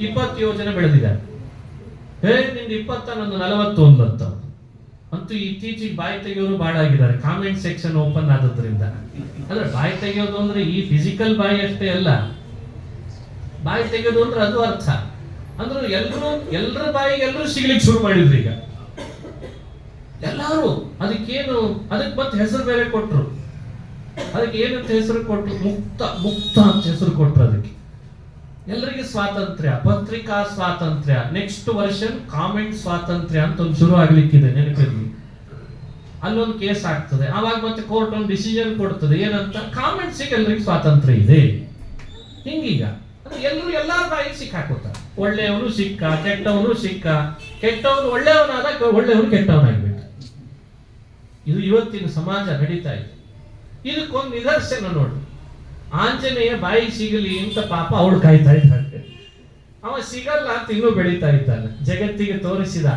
20 ಯೋಜನೆ ಬೆಳೆದಿದ್ದಾರೆ. ನಿಂದು 20 ನಂದು 41 ಅಂತ. ಅಂತೂ ಇತ್ತೀಚೆಗೆ ಬಾಯಿ ತೆಗೆಯೋರು ಬಾಳ ಆಗಿದ್ದಾರೆ, ಕಾಮೆಂಟ್ ಸೆಕ್ಷನ್ ಓಪನ್ ಆದದ್ರಿಂದ. ಅಂದ್ರೆ ಬಾಯಿ ತೆಗೆಯೋದು ಅಂದ್ರೆ ಈ ಫಿಸಿಕಲ್ ಬಾಯಿ ಅಷ್ಟೇ ಅಲ್ಲ, ಬಾಯಿ ತೆಗೆಯೋದು ಅಂದ್ರೆ ಅದು ಅರ್ಥ. ಅಂದ್ರೆ ಎಲ್ಲರ ಬಾಯಿಗೆ ಎಲ್ಲರೂ ಸಿಗ್ಲಿಕ್ಕೆ ಶುರು ಮಾಡಿದ್ರು ಈಗ ಎಲ್ಲಾರು. ಅದಕ್ಕೆ ಮತ್ತೆ ಹೆಸರು ಬೇರೆ ಕೊಟ್ರು. ಅದಕ್ಕೆ ಏನಂತ ಹೆಸರು ಕೊಟ್ರು? ಮುಕ್ತ ಅಂತ ಹೆಸರು ಕೊಟ್ರು. ಅದಕ್ಕೆ ಎಲ್ಲರಿಗೆ ಸ್ವಾತಂತ್ರ್ಯ, ಪತ್ರಿಕಾ ಸ್ವಾತಂತ್ರ್ಯ, ನೆಕ್ಸ್ಟ್ ವರ್ಷನ್ ಕಾಮೆಂಟ್ ಸ್ವಾತಂತ್ರ್ಯ ಅಂತ ಒಂದು ಶುರು ಆಗ್ಲಿಕ್ಕಿದೆ, ನೆನಪಿರ್ಲಿ. ಅಲ್ಲೊಂದು ಕೇಸ್ ಆಗ್ತದೆ, ಆವಾಗ ಮತ್ತೆ ಕೋರ್ಟ್ ಒಂದು ಡಿಸಿಷನ್ ಕೊಡ್ತದೆ, ಏನಂತ, ಕಾಮೆಂಟ್ಸಿಗೆ ಎಲ್ಲರಿಗೆ ಸ್ವಾತಂತ್ರ್ಯ ಇದೆ. ಹಿಂಗೀಗ ಎಲ್ಲರೂ ಎಲ್ಲಾರ ಬಾಯಿಗೆ ಸಿಕ್ಕಾಕೋತಾರೆ. ಒಳ್ಳೆಯವನು ಸಿಕ್ಕ, ಕೆಟ್ಟವನು ಸಿಕ್ಕ, ಕೆಟ್ಟವನು ಒಳ್ಳೆಯವನಾದಾಗ ಒಳ್ಳೆಯವನು ಕೆಟ್ಟವನಾಗ್ಬಿಟ್ಟು. ಇದು ಇವತ್ತಿನ ಸಮಾಜ ನಡೀತಾ ಇದೆ. ಇದಕ್ಕೊಂದು ನಿದರ್ಶನ ನೋಡಿ. ಆಂಜನೇಯ ಬಾಯಿ ಸಿಗಲಿ ಅಂತ ಪಾಪ ಅವಳು ಕಾಯ್ತಾ ಇದ್ದಾಳೆ. ಅವ ಸಿಗಲ್ಲ ಅಂತ ಇನ್ನೂ ಬೆಳೀತಾ ಇದ್ದಾನೆ. ಜಗತ್ತಿಗೆ ತೋರಿಸಿದ,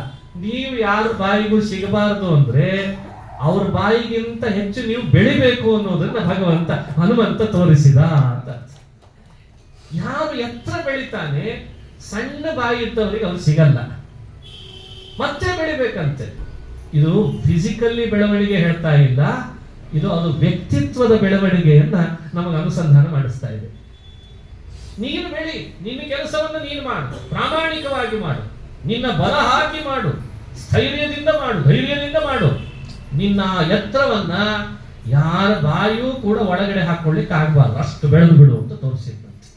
ನೀವು ಯಾರ ಬಾಯಿಗೂ ಸಿಗಬಾರದು ಅಂದ್ರೆ ಅವ್ರ ಬಾಯಿಗಿಂತ ಹೆಚ್ಚು ನೀವು ಬೆಳಿಬೇಕು ಅನ್ನೋದನ್ನ ಹನುಮಂತ ತೋರಿಸಿದ ಅಂತ. ಯಾರು ಎತ್ತರ ಬೆಳಿತಾನೆ, ಸಣ್ಣ ಬಾಯಿ ಇದ್ದವರಿಗೆ ಅವ್ರು ಸಿಗಲ್ಲ, ಮತ್ತೆ ಬೆಳಿಬೇಕಂತೆ. ಇದು ಫಿಸಿಕಲಿ ಬೆಳವಣಿಗೆ ಹೇಳ್ತಾ ಇಲ್ಲ, ಅದು ವ್ಯಕ್ತಿತ್ವದ ಬೆಳವಣಿಗೆಯನ್ನ ನಮಗೆ ಅನುಸಂಧಾನ ಮಾಡಿಸ್ತಾ ಇದೆ. ನೀನು ಬೆಳಿ, ನಿನ್ನ ಕೆಲಸವನ್ನು ನೀನು ಮಾಡು, ಪ್ರಾಮಾಣಿಕವಾಗಿ ಮಾಡು, ನಿನ್ನ ಬಲ ಹಾಕಿ ಮಾಡು, ಸ್ಥೈರ್ಯದಿಂದ ಮಾಡು, ಧೈರ್ಯದಿಂದ ಮಾಡು. ನಿನ್ನ ಎತ್ತರವನ್ನ ಯಾರ ಬಾಯಿಯೂ ಕೂಡ ಒಳಗಡೆ ಹಾಕೊಳ್ಳಿಕ್ಕೆ ಆಗಬಾರ್ದು, ಅಷ್ಟು ಬೆಳೆದು ಬಿಡು ಅಂತ ತೋರಿಸಿದ್ದಂತೆ.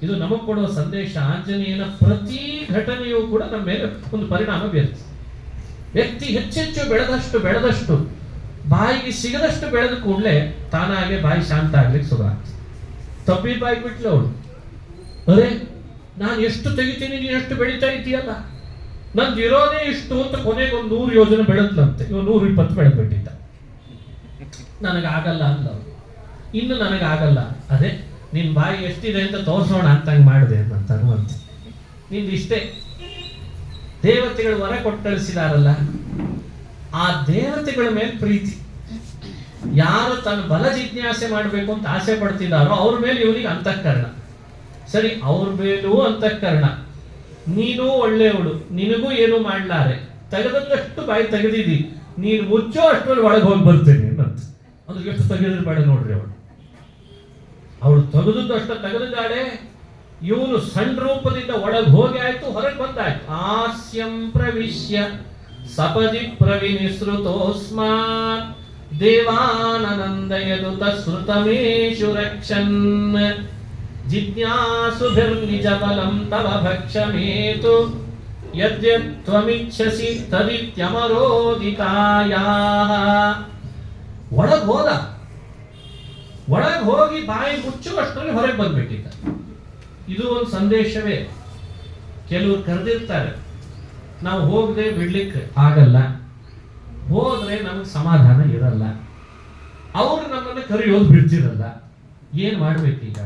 ಇದು ನಮಗೆ ಕೊಡುವ ಸಂದೇಶ. ಆಂಜನೇಯನ ಪ್ರತಿ ಘಟನೆಯೂ ಕೂಡ ನಮ್ಮ ಮೇಲೆ ಒಂದು ಪರಿಣಾಮ ಬೀರುತ್ತೆ. ವ್ಯಕ್ತಿ ಹೆಚ್ಚೆಚ್ಚು ಬೆಳೆದಷ್ಟು ಬಾಯಿಗೆ ಸಿಗದಷ್ಟು ಬೆಳೆದ ಕೂಡಲೇ ತಾನಾಗೆ ಬಾಯಿ ಶಾಂತ ಆಗ್ಲಿಕ್ಕೆ ಶುರು ಆಗ್ತದೆ. ತಪ್ಪಿ ಬಾಯಿ ಬಿಟ್ಲು ಅವಳು. ಅರೆ, ನಾನು ಎಷ್ಟು ತೆಗಿತೀನಿ, ನೀನು ಎಷ್ಟು ಬೆಳೀತಾ ಇದೆಯಲ್ಲ, ನಂದು ಇರೋದೇ ಇಷ್ಟು ಅಂತ ಕೊನೆಗೆ ಒಂದು 100 ಯೋಜನೆ ಬೆಳೆದ್ಲಂತೆ. ಇವ 120 ಬೆಳೆದ್ಬಿಟ್ಟಿದ್ದ. ನನಗಾಗಲ್ಲ ಅಂದ. ಇನ್ನು ನನಗಾಗಲ್ಲ. ಅದೇ ನಿನ್ ಬಾಯಿ ಎಷ್ಟಿದೆ ಅಂತ ತೋರಿಸೋಣ ಅಂತಂಗೆ ಮಾಡಿದೆ ಅಂತ ಹನುಮಂತ. ನಿಂದು ಇಷ್ಟೇ. ದೇವತೆಗಳು ವರ ಕೊಟ್ಟು ಕಳಿಸಿದಾರಲ್ಲ, ಆ ದೇವತೆಗಳ ಮೇಲೆ ಪ್ರೀತಿ. ಯಾರು ತನ್ನ ಬಲ ಜಿಜ್ಞಾಸೆ ಮಾಡಬೇಕು ಅಂತ ಆಸೆ ಪಡ್ತಿದ್ದಾರೋ ಅವ್ರ ಮೇಲೆ ಇವನಿಗೆ ಅಂತಃಕರಣ. ಸರಿ, ಅವ್ರ ಮೇಲೂ ಅಂತಃಕರಣ. ನೀನು ಒಳ್ಳೆಯವಳು, ನಿನಗೂ ಏನು ಮಾಡ್ಲಾರೆ, ತೆಗೆದಷ್ಟು ಬಾಯಿ ತೆಗೆದಿದ್ದಿ, ನೀನು ಮುಚ್ಚೋ ಅಷ್ಟರಲ್ಲಿ ಒಳಗೆ ಹೋಗಿ ಬರ್ತೇನೆ ಅಂತ. ಅಂದ್ರೆ ಎಷ್ಟು ತೆಗೆದ್ರೆ ಬೇಡ ನೋಡ್ರಿ. ಅವಳು ತೆಗೆದದ್ದು ಅಷ್ಟ ತೆಗೆದಿದ್ದಾಳೆ. ಇವನು ಸಣ್ಣ ರೂಪದಿಂದ ಒಳಗೆ ಹೋಗಿ ಆಯ್ತು, ಹೊರಗೆ ಬಂದಾಯ್ತು. ಆಸ್ಯಂ ಪ್ರವಿಶ್ಯ ಸಪದಿ ಪ್ರವಿನಿಸೃತೋಸ್ಮಾನ್ ದೇವಾನಂದಯದು ತಶ್ರುತಮೇಶು ರಕ್ಷನ್ ಜಿಜ್ಞಾಸುಭಿರ್ನಿಜ ಬಲಂ ತವ ಭಕ್ಷಮೇತು ಯದ್ಯತ್ವಮಿಚ್ಛಸಿ ತದಿತ್ಯಮರೋದಿತಾಯಾಃ. ಒಳಗೆ ಹೋದ, ಒಳಗೆ ಹೋಗಿ ಬಾಯಿ ಮುಚ್ಚುವಷ್ಟರಲ್ಲಿ ಹೊರಗೆ ಬಂದ್ಬಿಟ್ಟಿದ್ದ. ಇದು ಒಂದು ಸಂದೇಶವೇ. ಕೆಲವರು ಕರೆದಿರ್ತಾರೆ, ನಾವು ಹೋಗದೆ ಬಿಡ್ಲಿಕ್ಕೆ ಆಗಲ್ಲ, ಹೋದ್ರೆ ನಮಗೆ ಸಮಾಧಾನ ಇರಲ್ಲ, ಅವರು ನಮ್ಮನ್ನು ಕರೆಯೋದು ಬಿಡ್ತಿರಲ್ಲ. ಏನ್ ಮಾಡ್ಬೇಕೀಗ?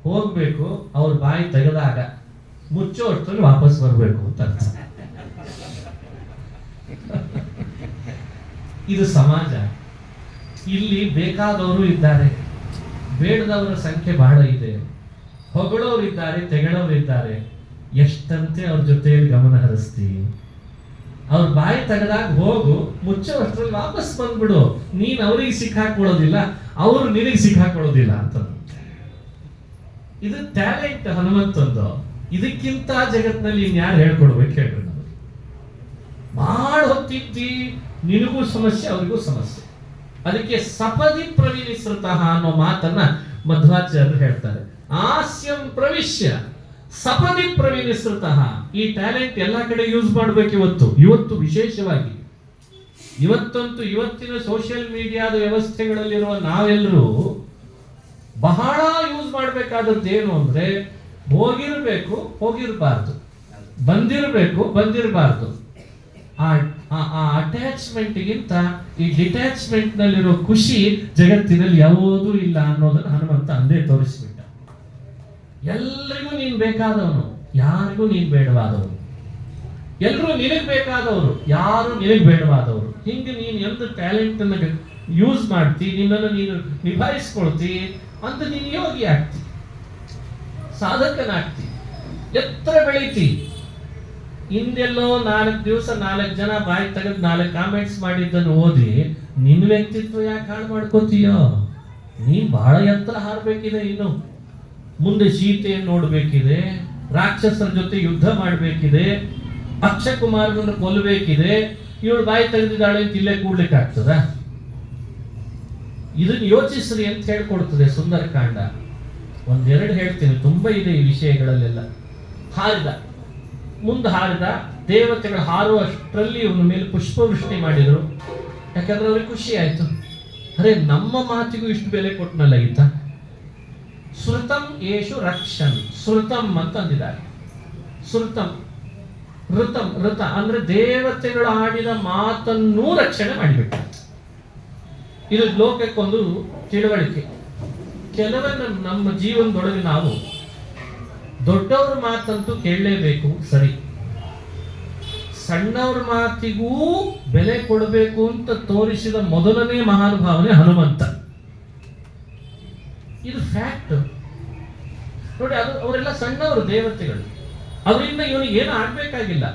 ಹೋಗ್ಬೇಕು, ಅವ್ರ ಬಾಯಿ ತೆಗೆದಾಗ ಮುಚ್ಚೋ ಅಷ್ಟರಲ್ಲಿ ವಾಪಸ್ ಬರ್ಬೇಕು ಅಂತ ಅರ್ಥ. ಇದು ಸಮಾಜ. ಇಲ್ಲಿ ಬೇಕಾದವರು ಇದ್ದಾರೆ, ಬೇಡದವರ ಸಂಖ್ಯೆ ಬಹಳ ಇದೆ. ಹೊಗಳೋರು ಇದ್ದಾರೆ, ತೆಗಳೋರು ಇದ್ದಾರೆ. ಎಷ್ಟಂತೆ ಅವ್ರ ಜೊತೆಯಲ್ಲಿ ಗಮನ ಹರಿಸ್ತೀವಿ. ಅವ್ರ ಬಾಯಿ ತೆಗೆದಾಗ ಹೋಗು, ಮುಚ್ಚೋ ಅಷ್ಟರಲ್ಲಿ ವಾಪಸ್ ಬಂದ್ಬಿಡು. ನೀನ್ ಅವ್ರಿಗೆ ಸಿಕ್ಕಾಕೊಳ್ಳೋದಿಲ್ಲ, ಅವರು ನಿನಗೆ ಸಿಕ್ಕಾಕೊಳ್ಳೋದಿಲ್ಲ ಅಂತ. ಇದು ಟ್ಯಾಲೆಂಟ್ ಹನುಮಂತಂದು. ಇದಕ್ಕಿಂತ ಜಗತ್ನಲ್ಲಿ ಇನ್ಯಾರು ಹೇಳ್ಕೊಡ್ಬೇಕು ಹೇಳ್ರಿ. ನಾವು ಬಾಳ ಹೊತ್ತಿದ್ದಿ, ನಿನಗೂ ಸಮಸ್ಯೆ, ಅವರಿಗೂ ಸಮಸ್ಯೆ. ಅದಕ್ಕೆ ಸಪದಿ ಪ್ರವಿನಿಸೃತಃ ಅನ್ನೋ ಮಾತನ್ನ ಮಧ್ವಾಚಾರ್ಯರು ಹೇಳ್ತಾರೆ. ಆಸ್ಯಂ ಪ್ರವಿಶ್ಯ ಸಪದಿ ಪ್ರವಿನಿಸೃತಃ. ಈ ಟ್ಯಾಲೆಂಟ್ ಎಲ್ಲ ಕಡೆ ಯೂಸ್ ಮಾಡ್ಬೇಕು. ಇವತ್ತು ವಿಶೇಷವಾಗಿ ಇವತ್ತಂತೂ ಇವತ್ತಿನ ಸೋಷಿಯಲ್ ಮೀಡಿಯಾದ ವ್ಯವಸ್ಥೆಗಳಲ್ಲಿರುವ ನಾವೆಲ್ಲರೂ ಬಹಳ ಯೂಸ್ ಮಾಡಬೇಕಾದದ್ದು ಏನು ಅಂದ್ರೆ, ಹೋಗಿರ್ಬೇಕು, ಹೋಗಿರಬಾರ್ದು, ಬಂದಿರಬೇಕು, ಬಂದಿರಬಾರ್ದು. ಆ ಅಟ್ಯಾಚ್ಮೆಂಟ್ಗಿಂತ ಈ ಡಿಟ್ಯಾಚ್ಮೆಂಟ್ ನಲ್ಲಿರೋ ಖುಷಿ ಜಗತ್ತಿನಲ್ಲಿ ಯಾವುದೂ ಇಲ್ಲ ಅನ್ನೋದನ್ನ ಹನುಮಂತ ಅಂದೇ ತೋರಿಸ್ಬಿಟ್ಟ. ಎಲ್ರಿಗೂ ನೀನ್ ಬೇಕಾದವನು, ಯಾರಿಗೂ ನೀನ್ ಬೇಡವಾದವನು. ಎಲ್ರೂ ನಿನಗ್ ಬೇಕಾದವರು, ಯಾರು ನಿನಗ್ ಬೇಡವಾದವರು. ಹಿಂಗೆ ನೀನು ಎಂದು ಟ್ಯಾಲೆಂಟ್ ಅನ್ನ ಯೂಸ್ ಮಾಡ್ತಿ, ನಿನ್ನನ್ನು ನೀನು ನಿಭಾಯಿಸ್ಕೊಳ್ತಿ ಅಂತ ನೀನು ಯೋಗಿ ಆಗ್ತಿ, ಸಾಧಕನಾಗ್ತಿ, ಎತ್ತರ ಬೆಳೀತಿ. ಹಿಂದೆಲ್ಲೋ 4 ದಿವಸ 4 ಜನ ಬಾಯಿ ತೆಗೆದು 4 ಕಾಮೆಂಟ್ಸ್ ಮಾಡಿದ್ದನ್ನು ಓದಿ ನಿನ್ನ ವ್ಯಕ್ತಿತ್ವ ಯಾಕೆ ಹಾಳು ಮಾಡ್ಕೋತೀಯೋ? ನೀನ್ ಬಹಳ ಎತ್ತರ ಹಾರಬೇಕಿದೆ. ಇನ್ನು ಮುಂದೆ ಸೀತೆಯನ್ನು ನೋಡ್ಬೇಕಿದೆ, ರಾಕ್ಷಸರ ಜೊತೆ ಯುದ್ಧ ಮಾಡ್ಬೇಕಿದೆ, ಅಕ್ಷಯ ಕುಮಾರನನ್ನು ಕೊಲ್ಲಬೇಕಿದೆ. ಇವಳು ಬಾಯಿ ತೆಗೆದಿದ್ದಾಳೆ ಅಂತ ಇಲ್ಲೇ ಕೂಡ್ಲಿಕ್ಕೆ ಆಗ್ತದ? ಇದನ್ನ ಯೋಚಿಸ್ರಿ ಅಂತ ಹೇಳ್ಕೊಡ್ತದೆ ಸುಂದರಕಾಂಡ. 1-2 ಹೇಳ್ತೀನಿ, ತುಂಬಾ ಇದೆ ಈ ವಿಷಯಗಳಲ್ಲೆಲ್ಲ. ಹಾರಿದ, ಮುಂದೆ ಹಾರಿದ. ದೇವತೆಗಳು ಹಾರುವಷ್ಟರಲ್ಲಿ ಇವನ ಮೇಲೆ ಪುಷ್ಪವೃಷ್ಟಿ ಮಾಡಿದ್ರು. ಯಾಕಂದ್ರೆ ಅವ್ರಿಗೆ ಖುಷಿ ಆಯ್ತು. ಅರೆ, ನಮ್ಮ ಮಾತಿಗೂ ಇಷ್ಟು ಬೆಲೆ ಕೊಟ್ಟನಲ್ಲ ಈತ. ಶ್ರುತಂ ಯೇಷು ರಕ್ಷನ್. ಶ್ರುತಂ ಅಂತ ಅಂದಿದ್ದಾರೆ. ಶ್ರುತಂ, ಋತಂ, ಋತ ಅಂದ್ರೆ ದೇವತೆಗಳು ಆಡಿದ ಮಾತನ್ನೂ ರಕ್ಷಣೆ ಮಾಡಿಬಿಟ್ಟ. ಇದು ಲೋಕಕ್ಕೊಂದು ತಿಳುವಳಿಕೆ. ಕೆಲವನ್ನ ನಮ್ಮ ಜೀವನದೊಳಗೆ ನಾವು ದೊಡ್ಡವ್ರ ಮಾತಂತೂ ಕೇಳಲೇಬೇಕು, ಸರಿ. ಸಣ್ಣವ್ರ ಮಾತಿಗೂ ಬೆಲೆ ಕೊಡಬೇಕು ಅಂತ ತೋರಿಸಿದ ಮೊದಲನೇ ಮಹಾನುಭಾವನೆ ಹನುಮಂತ. ಇದು ಫ್ಯಾಕ್ಟ್ ನೋಡಿ. ಅದು ಅವರೆಲ್ಲ ಸಣ್ಣವರು ದೇವತೆಗಳು, ಅವರಿಂದ ಇವನಿಗೆ ಏನು ಆಗ್ಬೇಕಾಗಿಲ್ಲ.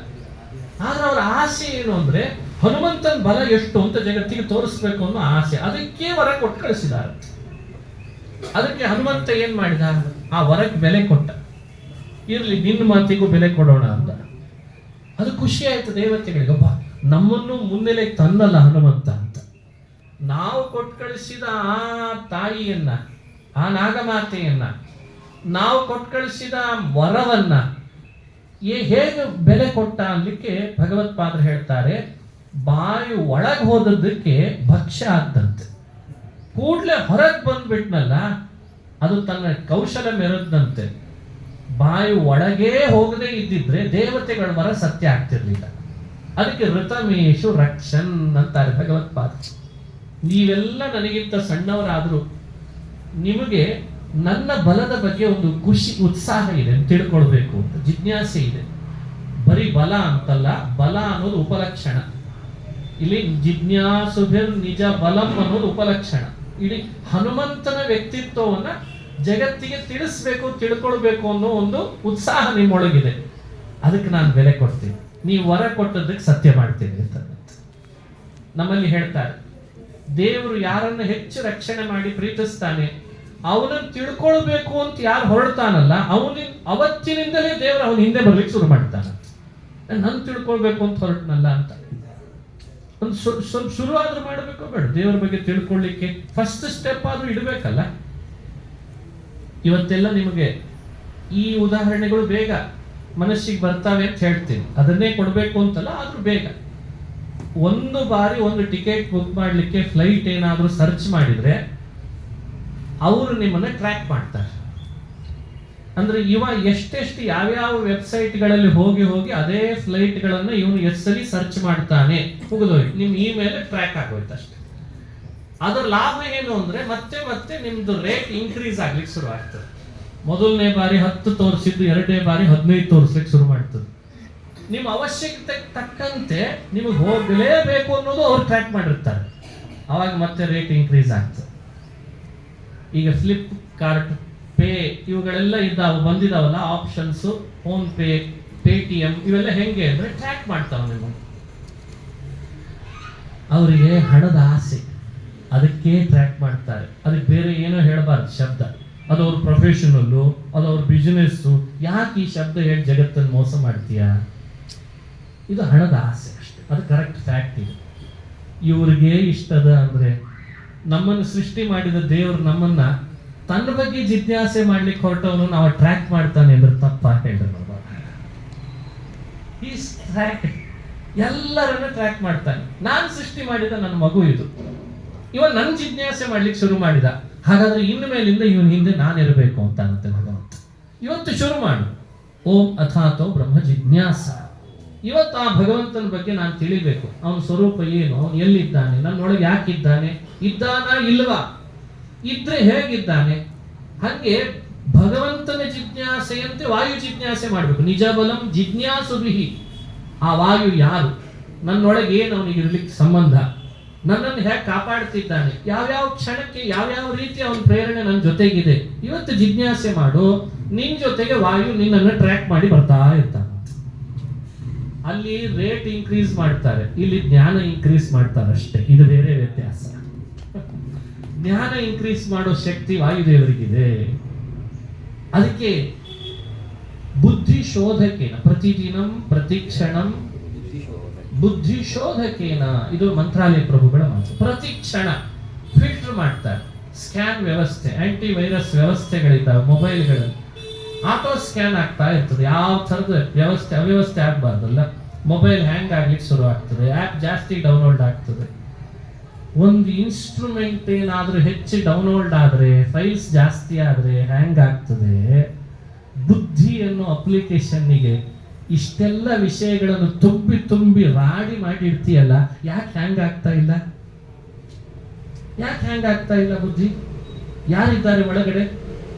ಆದ್ರೆ ಅವರ ಆಸೆ ಏನು ಅಂದ್ರೆ ಹನುಮಂತನ ಬಲ ಎಷ್ಟು ಅಂತ ಜಗತ್ತಿಗೆ ತೋರಿಸ್ಬೇಕು ಅನ್ನೋ ಆಸೆ. ಅದಕ್ಕೆ ವರ ಕೊಟ್ಟು ಕಳಿಸಿದ್ದಾರೆ. ಅದಕ್ಕೆ ಹನುಮಂತ ಏನ್ ಮಾಡಿದ, ಆ ವರಕ್ಕೆ ಬೆಲೆ ಕೊಟ್ಟ. ಇರ್ಲಿ, ನಿನ್ನ ಮಾತಿಗೂ ಬೆಲೆ ಕೊಡೋಣ ಅಂತ. ಅದು ಖುಷಿ ಆಯ್ತು ದೇವತೆಗಳಿಗೆ. ಒಬ್ಬ ನಮ್ಮನ್ನು ಮುನ್ನೆಲೆಗೆ ತಂದಲ್ಲ ಹನುಮಂತ ಅಂತ. ನಾವು ಕೊಟ್ಟು ಕಳಿಸಿದ ಆ ತಾಯಿಯನ್ನ, ಆ ನಾಗಮಾತೆಯನ್ನ, ನಾವು ಕೊಟ್ಟು ಕಳಿಸಿದ ವರವನ್ನ ಹೇಗೆ ಬೆಲೆ ಕೊಟ್ಟ ಅನ್ಲಿಕ್ಕೆ ಭಗವತ್ಪಾದರು ಹೇಳ್ತಾರೆ, ಬಾಯಿ ಒಳಗೆ ಹೋದದ್ದಕ್ಕೆ ಭಕ್ಷ್ಯ ಆಗ್ತಂತೆ. ಕೂಡ್ಲೆ ಹೊರಗೆ ಬಂದ್ಬಿಟ್ನಲ್ಲ, ಅದು ತನ್ನ ಕೌಶಲ ಮೆರೆದಂತೆ. ಬಾಯಿ ಒಳಗೇ ಹೋಗದೆ ಇದ್ದಿದ್ರೆ ದೇವತೆಗಳ ವರ ಸತ್ಯ ಆಗ್ತಿರ್ಲಿಲ್ಲ. ಅದಕ್ಕೆ ಋತಮೇಶು ರಕ್ಷನ್ ಅಂತಾರೆ ಭಗವತ್ಪಾದ. ನೀವೆಲ್ಲ ನನಗಿಂತ ಸಣ್ಣವರಾದ್ರು ನಿಮಗೆ ನನ್ನ ಬಲದ ಬಗ್ಗೆ ಒಂದು ಖುಷಿ, ಉತ್ಸಾಹ ಇದೆ, ತಿಳ್ಕೊಳ್ಬೇಕು ಅಂತ ಜಿಜ್ಞಾಸೆ ಇದೆ. ಬರೀ ಬಲ ಅಂತಲ್ಲ, ಬಲ ಅನ್ನೋದು ಉಪಲಕ್ಷಣ. ಇಲ್ಲಿ ಜಿಜ್ಞಾಸುಭಿರ್ ನಿಜ ಬಲಂ ಅನ್ನೋದು ಉಪಲಕ್ಷಣ. ಇಡೀ ಹನುಮಂತನ ವ್ಯಕ್ತಿತ್ವವನ್ನ ಜಗತ್ತಿಗೆ ತಿಳಿಸ್ಬೇಕು, ತಿಳ್ಕೊಳ್ಬೇಕು ಅನ್ನೋ ಒಂದು ಉತ್ಸಾಹ ನಿಮ್ಮೊಳಗಿದೆ. ಅದಕ್ಕೆ ನಾನು ಬೆಲೆ ಕೊಡ್ತೀನಿ, ನೀವು ವರ ಕೊಟ್ಟದಕ್ಕೆ ಸತ್ಯ ಮಾಡ್ತೀನಿ ಅಂತ. ನಮ್ಮಲ್ಲಿ ಹೇಳ್ತಾರೆ, ದೇವರು ಯಾರನ್ನು ಹೆಚ್ಚು ರಕ್ಷಣೆ ಮಾಡಿ ಪ್ರೀತಿಸ್ತಾನೆ ಅವನನ್ನು ತಿಳ್ಕೊಳ್ಬೇಕು ಅಂತ ಯಾರು ಹೊರಡ್ತಾನಲ್ಲ, ಅವತ್ತಿನಿಂದಲೇ ದೇವರು ಅವನ ಹಿಂದೆ ಬರ್ಲಿಕ್ಕೆ ಶುರು ಮಾಡ್ತಾನೆ. ನಾನು ತಿಳ್ಕೊಳ್ಬೇಕು ಅಂತ ಹೊರಟನಲ್ಲ ಅಂತ ಒಂದು ಸ್ವಲ್ಪ ಶುರು ಆದ್ರೂ ಮಾಡಬೇಕು ಬೇಡ? ದೇವರ ಬಗ್ಗೆ ತಿಳ್ಕೊಳ್ಳಿಕ್ಕೆ ಫಸ್ಟ್ ಸ್ಟೆಪ್ ಆದ್ರೂ ಇಡಬೇಕಲ್ಲ. ಇವತ್ತೆಲ್ಲ ನಿಮಗೆ ಈ ಉದಾಹರಣೆಗಳು ಬೇಗ ಮನಸ್ಸಿಗೆ ಬರ್ತಾವೆ ಅಂತ ಹೇಳ್ತೀನಿ, ಅದನ್ನೇ ಕೊಡಬೇಕು ಅಂತಲ್ಲ, ಆದ್ರೂ ಬೇಗ ಒಂದು ಬಾರಿ ಒಂದು ಟಿಕೆಟ್ ಬುಕ್ ಮಾಡಲಿಕ್ಕೆ ಫ್ಲೈಟ್ ಏನಾದರೂ ಸರ್ಚ್ ಮಾಡಿದ್ರೆ ಅವರು ನಿಮ್ಮನ್ನ ಟ್ರ್ಯಾಕ್ ಮಾಡ್ತಾರೆ. ಅಂದ್ರೆ ಇವ ಎಷ್ಟೆಷ್ಟು ಯಾವ್ಯಾವ ವೆಬ್ಸೈಟ್ಗಳಲ್ಲಿ ಹೋಗಿ ಅದೇ ಫ್ಲೈಟ್ಗಳನ್ನು ಇವನು ಎಷ್ಟು ಸಲ ಸರ್ಚ್ ಮಾಡ್ತಾನೆ, ಮುಗಿದೋಯ್ತು, ನಿಮ್ ಇಮೇಲ್ ಟ್ರ್ಯಾಕ್ ಆಗೋಯ್ತು ಅಷ್ಟೇ. ಅದರ ಲಾಭ ಏನು ಅಂದ್ರೆ ಮತ್ತೆ ನಿಮ್ದು ರೇಟ್ ಇನ್ಕ್ರೀಸ್ ಆಗ್ಲಿಕ್ಕೆ ಶುರು ಆಗ್ತದೆ. ಮೊದಲನೇ ಬಾರಿ 10 ತೋರಿಸಿದ್ದು 2ನೇ ಬಾರಿ 15 ತೋರಿಸ್ಲಿಕ್ಕೆ ಶುರು ಮಾಡ್ತದೆ. ನಿಮ್ಮ ಅವಶ್ಯಕತೆ ತಕ್ಕಂತೆ ನಿಮಗೆ ಹೋಗಲೇಬೇಕು ಅನ್ನೋದು ಅವ್ರು ಟ್ರ್ಯಾಕ್ ಮಾಡಿರ್ತಾರೆ. ಅವಾಗ ಮತ್ತೆ ರೇಟ್ ಇನ್ಕ್ರೀಸ್ ಆಗ್ತದೆ. ಈಗ ಫ್ಲಿಪ್ಕಾರ್ಟ್, ಪೇ ಇವುಗಳೆಲ್ಲ ಬಂದಿದಾವಲ್ಲ ಆಪ್ಷನ್ಸ್, ಫೋನ್ ಪೇ, ಪೇಟಿಎಂ, ಇವೆಲ್ಲ ಹೆಂಗೆ ಅಂದ್ರೆ ಟ್ರ್ಯಾಕ್ ಮಾಡ್ತಾವ ನಿಮಗೆ. ಅವರಿಗೆ ಹಣದ ಆಸೆ, ಅದಕ್ಕೆ ಟ್ರ್ಯಾಕ್ ಮಾಡ್ತಾರೆ. ಅದಕ್ಕೆ ಬೇರೆ ಏನೋ ಹೇಳಬಾರ್ದು ಶಬ್ದ. ಅದು ಅವ್ರ ಪ್ರೊಫೆಷನಲ್ಲು, ಅದು ಅವ್ರ ಬಿಸಿನೆಸ್ಸು. ಯಾಕೆ ಈ ಶಬ್ದ ಹೇಳಿ ಜಗತ್ತನ್ನು ಮೋಸ ಮಾಡ್ತೀಯಾ? ಇದು ಹಣದ ಆಸೆ ಅಷ್ಟೇ, ಅದು ಕರೆಕ್ಟ್ ಫ್ಯಾಕ್ಟ್. ಇದು ಇವ್ರಿಗೆ ಇಷ್ಟದ ಅಂದ್ರೆ ನಮ್ಮನ್ನು ಸೃಷ್ಟಿ ಮಾಡಿದ ದೇವರು ನಮ್ಮನ್ನ ತನ್ನ ಬಗ್ಗೆ ಜಿಜ್ಞಾಸೆ ಮಾಡ್ಲಿಕ್ಕೆ ಹೊರಟವನು ನಾವು ಟ್ರ್ಯಾಕ್ ಮಾಡ್ತಾನೆ ಅಂದ್ರೆ ತಪ್ಪ ಹೇಳ್ರಿ. ಎಲ್ಲರನ್ನ ಟ್ರ್ಯಾಕ್ ಮಾಡ್ತಾನೆ. ನಾನು ಸೃಷ್ಟಿ ಮಾಡಿದ ನನ್ನ ಮಗು ಇದು, ಇವ ನನ್ನ ಜಿಜ್ಞಾಸೆ ಮಾಡ್ಲಿಕ್ಕೆ ಶುರು ಮಾಡಿದ, ಹಾಗಾದ್ರೆ ಇನ್ನು ಮೇಲಿಂದ ಇವನ್ ಹಿಂದೆ ನಾನಿರಬೇಕು ಅಂತ ಅನ್ನತ್ತೆ ಭಗವಂತ. ಇವತ್ತು ಶುರು ಮಾಡು, ಓಂ ಅಥಾತೋ ಬ್ರಹ್ಮ ಜಿಜ್ಞಾಸ. ಇವತ್ತು ಆ ಭಗವಂತನ ಬಗ್ಗೆ ನಾನು ತಿಳಿಬೇಕು, ಅವನ ಸ್ವರೂಪ ಏನು, ಅವನು ಎಲ್ಲಿದ್ದಾನೆ, ನನ್ನೊಳಗೆ ಯಾಕಿದ್ದಾನೆ, ಇದ್ದಾನ ಇಲ್ವಾ, ಇದ್ರೆ ಹೇಗಿದ್ದಾನೆ. ಹಾಗೆ ಭಗವಂತನ ಜಿಜ್ಞಾಸೆಯಂತೆ ವಾಯು ಜಿಜ್ಞಾಸೆ ಮಾಡಬೇಕು. ನಿಜ ಬಲಂ ಜಿಜ್ಞಾಸುಭಿಹಿ. ಆ ವಾಯು ಯಾರು, ನನ್ನೊಳಗೆ ಏನು ಅವನಿಗೆ ಇರ್ಲಿಕ್ಕೆ ಸಂಬಂಧ, ನನ್ನನ್ನು ಹೇಗೆ ಕಾಪಾಡ್ತಿದ್ದಾನೆ, ಯಾವ್ಯಾವ ಕ್ಷಣಕ್ಕೆ ಯಾವ್ಯಾವ ರೀತಿ ಅವನ ಪ್ರೇರಣೆ ನನ್ನ ಜೊತೆಗಿದೆ, ಇವತ್ತು ಜಿಜ್ಞಾಸೆ ಮಾಡು. ನಿನ್ ಜೊತೆಗೆ ವಾಯು ನಿನ್ನನ್ನು ಟ್ರ್ಯಾಕ್ ಮಾಡಿ ಬರ್ತಾ ಇರ್ತಾನೆ. ಅಲ್ಲಿ ರೇಟ್ ಇನ್ಕ್ರೀಸ್ ಮಾಡ್ತಾರೆ, ಇಲ್ಲಿ ಜ್ಞಾನ ಇನ್ಕ್ರೀಸ್ ಮಾಡ್ತಾರೆ ಅಷ್ಟೇ. ಇದು ಬೇರೆ ವ್ಯತ್ಯಾಸ. ಜ್ಞಾನ ಇನ್ಕ್ರೀಸ್ ಮಾಡೋ ಶಕ್ತಿ ವಾಯುದೇವರಿಗಿದೆ. ಅದಕ್ಕೆ ಬುದ್ಧಿ ಶೋಧಕೇನ ಪ್ರತಿದಿನಂ ಪ್ರತಿಕ್ಷಣಂ ಬುದ್ಧಿ ಶೋಧಕೇನ, ಇದು ಮಂತ್ರಾಲಯ ಪ್ರಭುಗಳ ಮಾತು. ಪ್ರತಿಕ್ಷಣ ಫಿಲ್ಟರ್ ಮಾಡ್ತಾರೆ. ಸ್ಕ್ಯಾನ್ ವ್ಯವಸ್ಥೆ, ಆಂಟಿ ವೈರಸ್ ವ್ಯವಸ್ಥೆಗಳಿದ್ದಾವೆ ಮೊಬೈಲ್ಗಳಲ್ಲಿ. ಆಟೋ ಸ್ಕ್ಯಾನ್ ಆಗ್ತಾ ಇರ್ತದೆ. ಯಾವ ಥರದ ವ್ಯವಸ್ಥೆ ಅವ್ಯವಸ್ಥೆ ಆಗಬಾರ್ದಲ್ಲ. ಮೊಬೈಲ್ ಹ್ಯಾಂಗ್ ಆಗ್ಲಿಕ್ಕೆ ಶುರು ಆಗ್ತದೆ, ಆ್ಯಪ್ ಜಾಸ್ತಿ ಡೌನ್ಲೋಡ್ ಆಗ್ತದೆ. ಒಂದು ಇನ್ಸ್ಟ್ರೂಮೆಂಟ್ ಏನಾದರೂ ಹೆಚ್ಚು ಡೌನ್ಲೋಡ್ ಆದರೆ, ಫೈಲ್ಸ್ ಜಾಸ್ತಿ ಆದರೆ ಹ್ಯಾಂಗ್ ಆಗ್ತದೆ. ಬುದ್ಧಿ ಅನ್ನೋ ಅಪ್ಲಿಕೇಶನ್ನಿಗೆ ಇಷ್ಟೆಲ್ಲ ವಿಷಯಗಳನ್ನು ತುಂಬಿ ರಾಡಿ ಮಾಡಿ ಇಡ್ತೀಯಲ್ಲ, ಯಾಕೆ ಹ್ಯಾಂಗ್ ಆಗ್ತಾ ಇಲ್ಲ? ಯಾಕೆ ಹ್ಯಾಂಗ್ ಆಗ್ತಾ ಇಲ್ಲ ಬುದ್ಧಿ? ಯಾರಿದ್ದಾರೆ ಒಳಗಡೆ?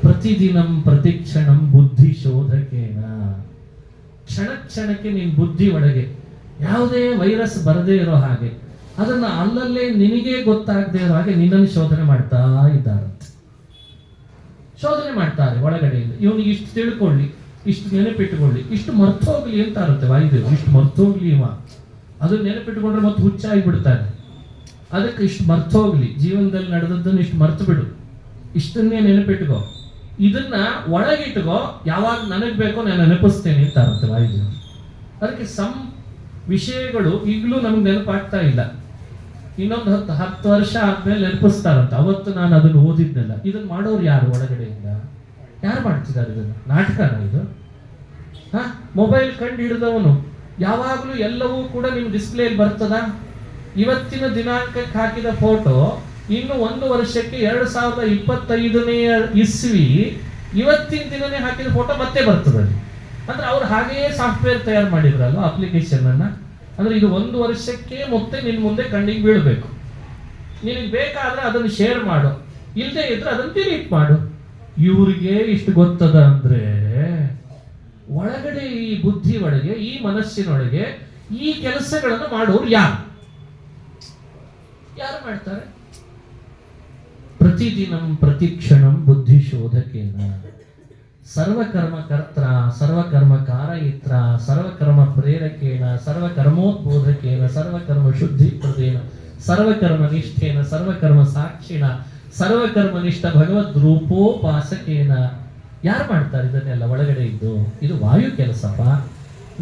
ಪ್ರತಿದಿನಂ ಪ್ರತಿಕ್ಷಣಂ ಬುದ್ಧಿ ಶೋಧಕೇನ. ಕ್ಷಣಕ್ಕೆ ನಿನ್ ಬುದ್ಧಿ ಒಳಗೆ ಯಾವುದೇ ವೈರಸ್ ಬರದೇ ಇರೋ ಹಾಗೆ, ಅದನ್ನ ಅಲ್ಲಲ್ಲೇ ನಿನಗೆ ಗೊತ್ತಾಗದೆ ಇರೋ ಹಾಗೆ ನಿನ್ನನ್ನು ಶೋಧನೆ ಮಾಡ್ತಾ ಇದ್ದಾರೆ. ಶೋಧನೆ ಮಾಡ್ತಾರೆ ಒಳಗಡೆಯಿಂದ. ಇವನಿಗೆ ಇಷ್ಟು ತಿಳ್ಕೊಳ್ಳಿ, ಇಷ್ಟು ನೆನಪಿಟ್ಟುಕೊಳ್ಳಿ, ಇಷ್ಟು ಮರ್ತೋಗ್ಲಿ ಅಂತ ಇರುತ್ತೆ ವಾಯುದೇವರು. ಇಷ್ಟು ಮರ್ತೋಗ್ಲಿ ಇವ, ಅದನ್ನ ನೆನಪಿಟ್ಟುಕೊಂಡ್ರೆ ಮತ್ತೆ ಹುಚ್ಚಾಗಿ ಬಿಡ್ತಾನೆ. ಅದಕ್ಕೆ ಇಷ್ಟು ಮರ್ತೋಗ್ಲಿ, ಜೀವನದಲ್ಲಿ ನಡೆದದ್ದನ್ನು ಇಷ್ಟು ಮರ್ತು ಬಿಡು, ಇಷ್ಟನ್ನೇ ನೆನಪಿಟ್ಕೋ, ಇದನ್ನ ಒಳಗಿಟ್ಕೋ, ಯಾವಾಗ ನನಗ್ ಬೇಕೋ ನಾನು ನೆನಪಿಸ್ತೇನೆ ಅಂತ ಇರುತ್ತೆ ವಾಯುದೇವರು. ಅದಕ್ಕೆ ವಿಷಯಗಳು ಈಗಲೂ ನಮ್ಗೆ ನೆನಪಾಗ್ತಾ ಇಲ್ಲ. ಇನ್ನೊಂದು 10 ವರ್ಷ ಆದ್ಮೇಲೆ ನೆನಪಿಸ್ತಾರಂತ, ಅವತ್ತು ನಾನು ಅದನ್ನು ಓದಿದ್ನಲ್ಲ. ಇದನ್ನ ಮಾಡೋರು ಯಾರು ಒಳಗಡೆಯಿಂದ? ಯಾರು ಮಾಡ್ತಿದ್ದಾರೆ ಇದನ್ನು? ನಾಟಕನ ಇದು? ಮೊಬೈಲ್ ಕಂಡು ಹಿಡಿದವನು ಯಾವಾಗಲೂ ಎಲ್ಲವೂ ಕೂಡ ನಿಮ್ ಡಿಸ್ಪ್ಲೇಲಿ ಬರ್ತದ? ಇವತ್ತಿನ ದಿನಾಂಕಕ್ಕೆ ಹಾಕಿದ ಫೋಟೋ ಇನ್ನು 1 ವರ್ಷಕ್ಕೆ 2025ನೇ ಇಸ್ವಿ ಇವತ್ತಿನ ದಿನನೇ ಹಾಕಿದ ಫೋಟೋ ಮತ್ತೆ ಬರ್ತದೆ. ಅಂದ್ರೆ ಅವ್ರು ಹಾಗೆಯೇ ಸಾಫ್ಟ್ವೇರ್ ತಯಾರು ಮಾಡಿದ್ರಲ್ವ ಅಪ್ಲಿಕೇಶನ್ ಅನ್ನ. ಅಂದ್ರೆ ಇದು 1 ವರ್ಷಕ್ಕೆ ಮತ್ತೆ ನಿನ್ ಮುಂದೆ ಕಣ್ಣಿಗೆ ಬೀಳ್ಬೇಕು. ನಿನಗೆ ಬೇಕಾದ್ರೆ ಅದನ್ನು ಶೇರ್ ಮಾಡು, ಇಲ್ಲದೆ ಇದ್ರೆ ಅದನ್ನು ಡಿಲೀಟ್ ಮಾಡು. ಇವ್ರಿಗೆ ಇಷ್ಟು ಗೊತ್ತದ ಅಂದ್ರೆ ಒಳಗಡೆ ಈ ಬುದ್ಧಿ ಒಳಗೆ, ಈ ಮನಸ್ಸಿನೊಳಗೆ ಈ ಕೆಲಸಗಳನ್ನು ಮಾಡೋರು ಯಾರು ಮಾಡ್ತಾರೆ? ಪ್ರತಿದಿನಂ ಪ್ರತಿಕ್ಷಣಂ ಬುದ್ಧಿ ಶೋಧಕೇನ ಸರ್ವಕರ್ಮ ಕರ್ತ್ರ ಸರ್ವಕರ್ಮ ಕಾರಯಿತ್ರ ಸರ್ವಕರ್ಮ ಪ್ರೇರಕೇನ ಸರ್ವಕರ್ಮೋದ್ಬೋಧಕೇನ ಸರ್ವಕರ್ಮ ಶುದ್ಧಿಪ್ರದೇನ ಸರ್ವಕರ್ಮ ನಿಷ್ಠೇನ ಸರ್ವಕರ್ಮ ಸಾಕ್ಷಿಣ ಸರ್ವಕರ್ಮ ನಿಷ್ಠ ಭಗವದ್ ರೂಪೋಪಾಸಕೇನ. ಯಾರು ಮಾಡ್ತಾರೆ ಇದನ್ನೆಲ್ಲ ಒಳಗಡೆ ಇದ್ದು? ಇದು ವಾಯು ಕೆಲಸಪ್ಪ.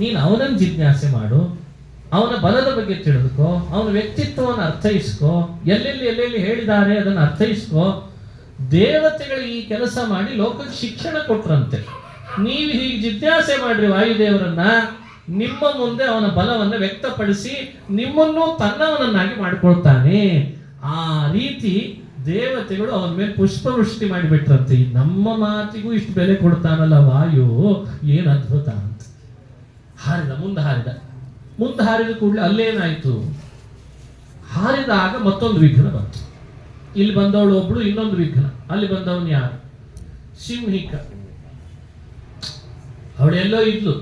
ನೀನು ಅವನನ್ನು ಜಿಜ್ಞಾಸೆ ಮಾಡು, ಅವನ ಬಲದ ಬಗ್ಗೆ ತಿಳಿದುಕೋ, ಅವನ ವ್ಯಕ್ತಿತ್ವವನ್ನು ಅರ್ಥೈಸ್ಕೋ, ಎಲ್ಲೆಲ್ಲಿ ಹೇಳಿದ್ದಾರೆ ಅದನ್ನು ಅರ್ಥೈಸ್ಕೋ. ದೇವತೆಗಳು ಈ ಕೆಲಸ ಮಾಡಿ ಲೋಕಕ್ಕೆ ಶಿಕ್ಷಣ ಕೊಟ್ರಂತೆ. ನೀವು ಹೀಗೆ ಜಿಜ್ಞಾಸೆ ಮಾಡ್ರಿ ವಾಯುದೇವರನ್ನ, ನಿಮ್ಮ ಮುಂದೆ ಅವನ ಬಲವನ್ನು ವ್ಯಕ್ತಪಡಿಸಿ ನಿಮ್ಮನ್ನು ತನ್ನವನನ್ನಾಗಿ ಮಾಡ್ಕೊಳ್ತಾನೆ. ಆ ರೀತಿ ದೇವತೆಗಳು ಅವನ ಮೇಲೆ ಪುಷ್ಪವೃಷ್ಟಿ ಮಾಡಿಬಿಟ್ರಂತೆ. ನಮ್ಮ ಮಾತಿಗೂ ಇಷ್ಟು ಬೆಲೆ ಕೊಡ್ತಾನಲ್ಲ ವಾಯು, ಏನ್ ಅದ್ಭುತ ಅಂತ. ಮುಂದೆ ಹಾರಿದ ಕೂಡಲೇ ಅಲ್ಲೇನಾಯ್ತು? ಹಾರಿದಾಗ ಮತ್ತೊಂದು ವಿಘ್ನ ಬಂತು. ಇಲ್ಲಿ ಬಂದವಳು ಒಬ್ಳು, ಇನ್ನೊಂದು ವಿಘ್ನ. ಅಲ್ಲಿ ಬಂದವನು ಯಾರು? ಸಿಂಹಿಕ. ಅವಳೆಲ್ಲೋ ಇದ್ಲು,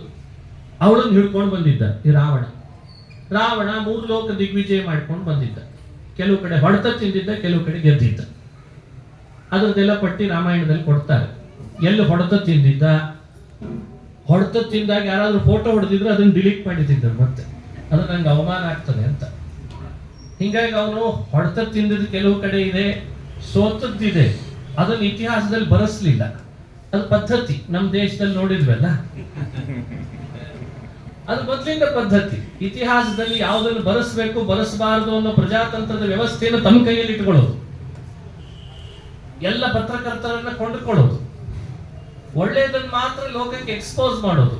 ಅವಳನ್ನು ಹಿಡ್ಕೊಂಡು ಬಂದಿದ್ದ ಈ ರಾವಣ 3 ಲೋಕ ದಿಗ್ವಿಜಯ ಮಾಡ್ಕೊಂಡು ಬಂದಿದ್ದ. ಕೆಲವು ಕಡೆ ಹೊಡೆತ ತಿಂದಿದ್ದ, ಕೆಲವು ಕಡೆ ಗೆದ್ದಿದ್ದ. ಅದರದ್ದೆಲ್ಲ ಪಟ್ಟಿ ರಾಮಾಯಣದಲ್ಲಿ ಕೊಡ್ತಾರೆ. ಎಲ್ಲಿ ಹೊಡೆತ ತಿಂದಿದ್ದ, ಹೊಡೆತ ತಿಂದಾಗ ಯಾರಾದ್ರೂ ಫೋಟೋ ಹೊಡೆದಿದ್ರೆ ಅದನ್ನು ಡಿಲೀಟ್ ಮಾಡಿದ್ದರು, ಮತ್ತೆ ಅದು ನಂಗೆ ಅವಮಾನ ಆಗ್ತದೆ ಅಂತ. ಹಿಂಗಾಗಿ ಅವನು ಹೊಡೆತ ತಿಂದಿದ್ದು ಕೆಲವು ಕಡೆ ಇದೆ, ಸೋತದ್ದಿದೆ, ಅದನ್ನು ಇತಿಹಾಸದಲ್ಲಿ ಬರೆಸಲಿಲ್ಲ. ಅದು ಪದ್ಧತಿ, ನಮ್ಮ ದೇಶದಲ್ಲಿ ನೋಡಿದ್ವಲ್ಲ, ಅದು ಮೊದಲಿಂದ ಪದ್ಧತಿ. ಇತಿಹಾಸದಲ್ಲಿ ಯಾವುದನ್ನು ಬರೆಸಬೇಕು ಬರೆಸಬಾರದು ಅನ್ನೋ ಪ್ರಜಾತಂತ್ರದ ವ್ಯವಸ್ಥೆಯನ್ನು ತಮ್ಮ ಕೈಯಲ್ಲಿ ಇಟ್ಕೊಳ್ಳೋದು, ಎಲ್ಲ ಪತ್ರಕರ್ತರನ್ನ ಕೊಂಡುಕೊಳ್ಳೋದು, ಒಳ್ಳೆಯದನ್ನು ಮಾತ್ರ ಲೋಕಕ್ಕೆ ಎಕ್ಸ್ಪೋಸ್ ಮಾಡೋದು.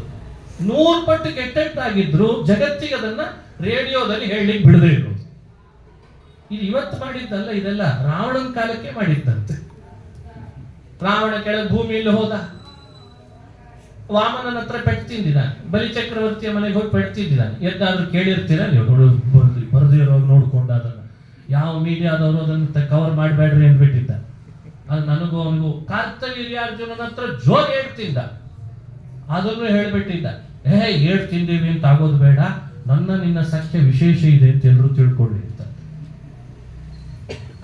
100 ಪಟ್ಟು ಕೆಟ್ಟದ್ದಾಗಿದ್ರು ಜಗತ್ತಿಗೆ ಅದನ್ನ ರೇಡಿಯೋದಲ್ಲಿ ಹೇಳಲಿಕ್ಕೆ ಬಿಡದೇ ಇರೋದು. ಇದು ಇವತ್ತು ಮಾಡಿದ್ದಲ್ಲ, ಇದೆಲ್ಲ ರಾವಣನ ಕಾಲಕ್ಕೆ ಮಾಡಿದ್ದಂತೆ. ರಾವಣ ಕೆಳಗೆ ಭೂಮಿಯಲ್ಲಿ ಹೋದ, ವಾಮನನ ಹತ್ರ ಪೆಟ್ಟು ತಿಂದಿದ್ದಾನೆ, ಬಲಿ ಚಕ್ರವರ್ತಿಯ ಮನೆಗೆ ಹೋಗಿ ಪೆಟ್ಟು ತಿಂದಿದ್ದಾನೆ. ಎದ್ದಾದ್ರೂ ಕೇಳಿರ್ತೀರ ನೀವು? ಬರೆದಿರೋ ನೋಡ್ಕೊಂಡು ಅದನ್ನ ಯಾವ ಮೀಡಿಯಾದವರು ಅದನ್ನ ಕವರ್ ಮಾಡಬೇಡ್ರಿ ಅಂದ್ಬಿಟ್ಟಿದ್ದ. ಅದು ನನಗೂ ಅವನಿಗೂ ಕಾರ್ತವೀರ್ಯಾರ್ಜುನನ ಹತ್ರ ಜೋರ್ ಹೇಳ್ತಿದ್ದ, ಅದನ್ನು ಹೇಳ್ಬಿಟ್ಟಿದ್ದ. ಏಟ್ ತಿಂದೀವಿ ಅಂತ ಆಗೋದು ಬೇಡ, ನಿನ್ನ ಸಖ್ಯ ವಿಶೇಷ ಇದೆ ಅಂತ ಎಲ್ಲರೂ ತಿಳ್ಕೊಳ್ಳಿ ಅಂತ.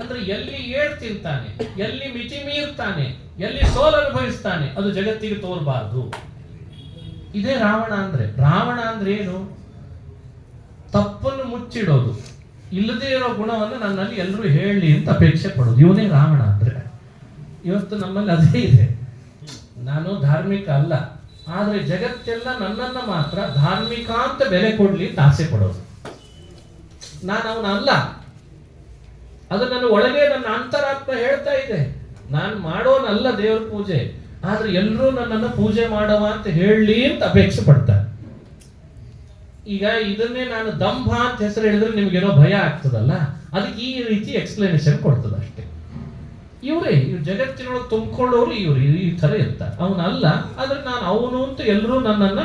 ಅಂದ್ರೆ ಎಲ್ಲಿ ತಿಂತಾನೆ, ಎಲ್ಲಿ ಮಿತಿ ಮೀರ್ತಾನೆ, ಎಲ್ಲಿ ಸೋಲು ಅನುಭವಿಸ್ತಾನೆ, ಅದು ಜಗತ್ತಿಗೆ ತೋರ್ಬಾರ್ದು. ಇದೇ ರಾವಣ ಅಂದ್ರೆ ಏನು? ತಪ್ಪನ್ನು ಮುಚ್ಚಿಡೋದು, ಇಲ್ಲದೇ ಇರೋ ಗುಣವನ್ನು ನನ್ನಲ್ಲಿ ಎಲ್ಲರೂ ಹೇಳಿ ಅಂತ ಅಪೇಕ್ಷೆ ಪಡೋದು. ಇವನೇ ರಾವಣ ಅಂದ್ರೆ. ಇವತ್ತು ನಮ್ಮಲ್ಲಿ ಅದೇ ಇದೆ. ನಾನು ಧಾರ್ಮಿಕ ಅಲ್ಲ, ಆದ್ರೆ ಜಗತ್ತೆಲ್ಲ ನನ್ನನ್ನ ಮಾತ್ರ ಧಾರ್ಮಿಕ ಅಂತ ಬೆಲೆ ಕೊಡ್ಲಿ ಅಂತ ಆಸೆ ಪಡೋದು. ನಾನು ಅವನ ಅಲ್ಲ, ಅದು ನನ್ನ ಒಳಗೆ ನನ್ನ ಅಂತರಾತ್ಮ ಹೇಳ್ತಾ ಇದೆ. ನಾನು ಮಾಡೋನಲ್ಲ ದೇವ್ರ ಪೂಜೆ, ಆದ್ರೆ ಎಲ್ಲರೂ ನನ್ನನ್ನು ಪೂಜೆ ಮಾಡವ ಅಂತ ಹೇಳಲಿ ಅಂತ ಅಪೇಕ್ಷೆ ಪಡ್ತಾರೆ. ಈಗ ಇದನ್ನೇ ನಾನು ದಂಭ ಅಂತ ಹೆಸರು ಹೇಳಿದ್ರೆ ನಿಮ್ಗೇನೋ ಭಯ ಆಗ್ತದಲ್ಲ, ಅದಕ್ಕೆ ಈ ರೀತಿ ಎಕ್ಸ್ಪ್ಲನೇಷನ್ ಕೊಡ್ತದ ಅಷ್ಟೇ. ಇವ್ರು ಜಗತ್ತಿನೊಳಗೆ ತುಂಬಿಕೊಂಡವ್ರು ಇವ್ರು ಈ ತರ ಇರ್ತಾರೆ. ಅವನಲ್ಲ, ಆದ್ರೆ ನಾನು ಅವನು ಅಂತ ಎಲ್ಲರೂ ನನ್ನನ್ನ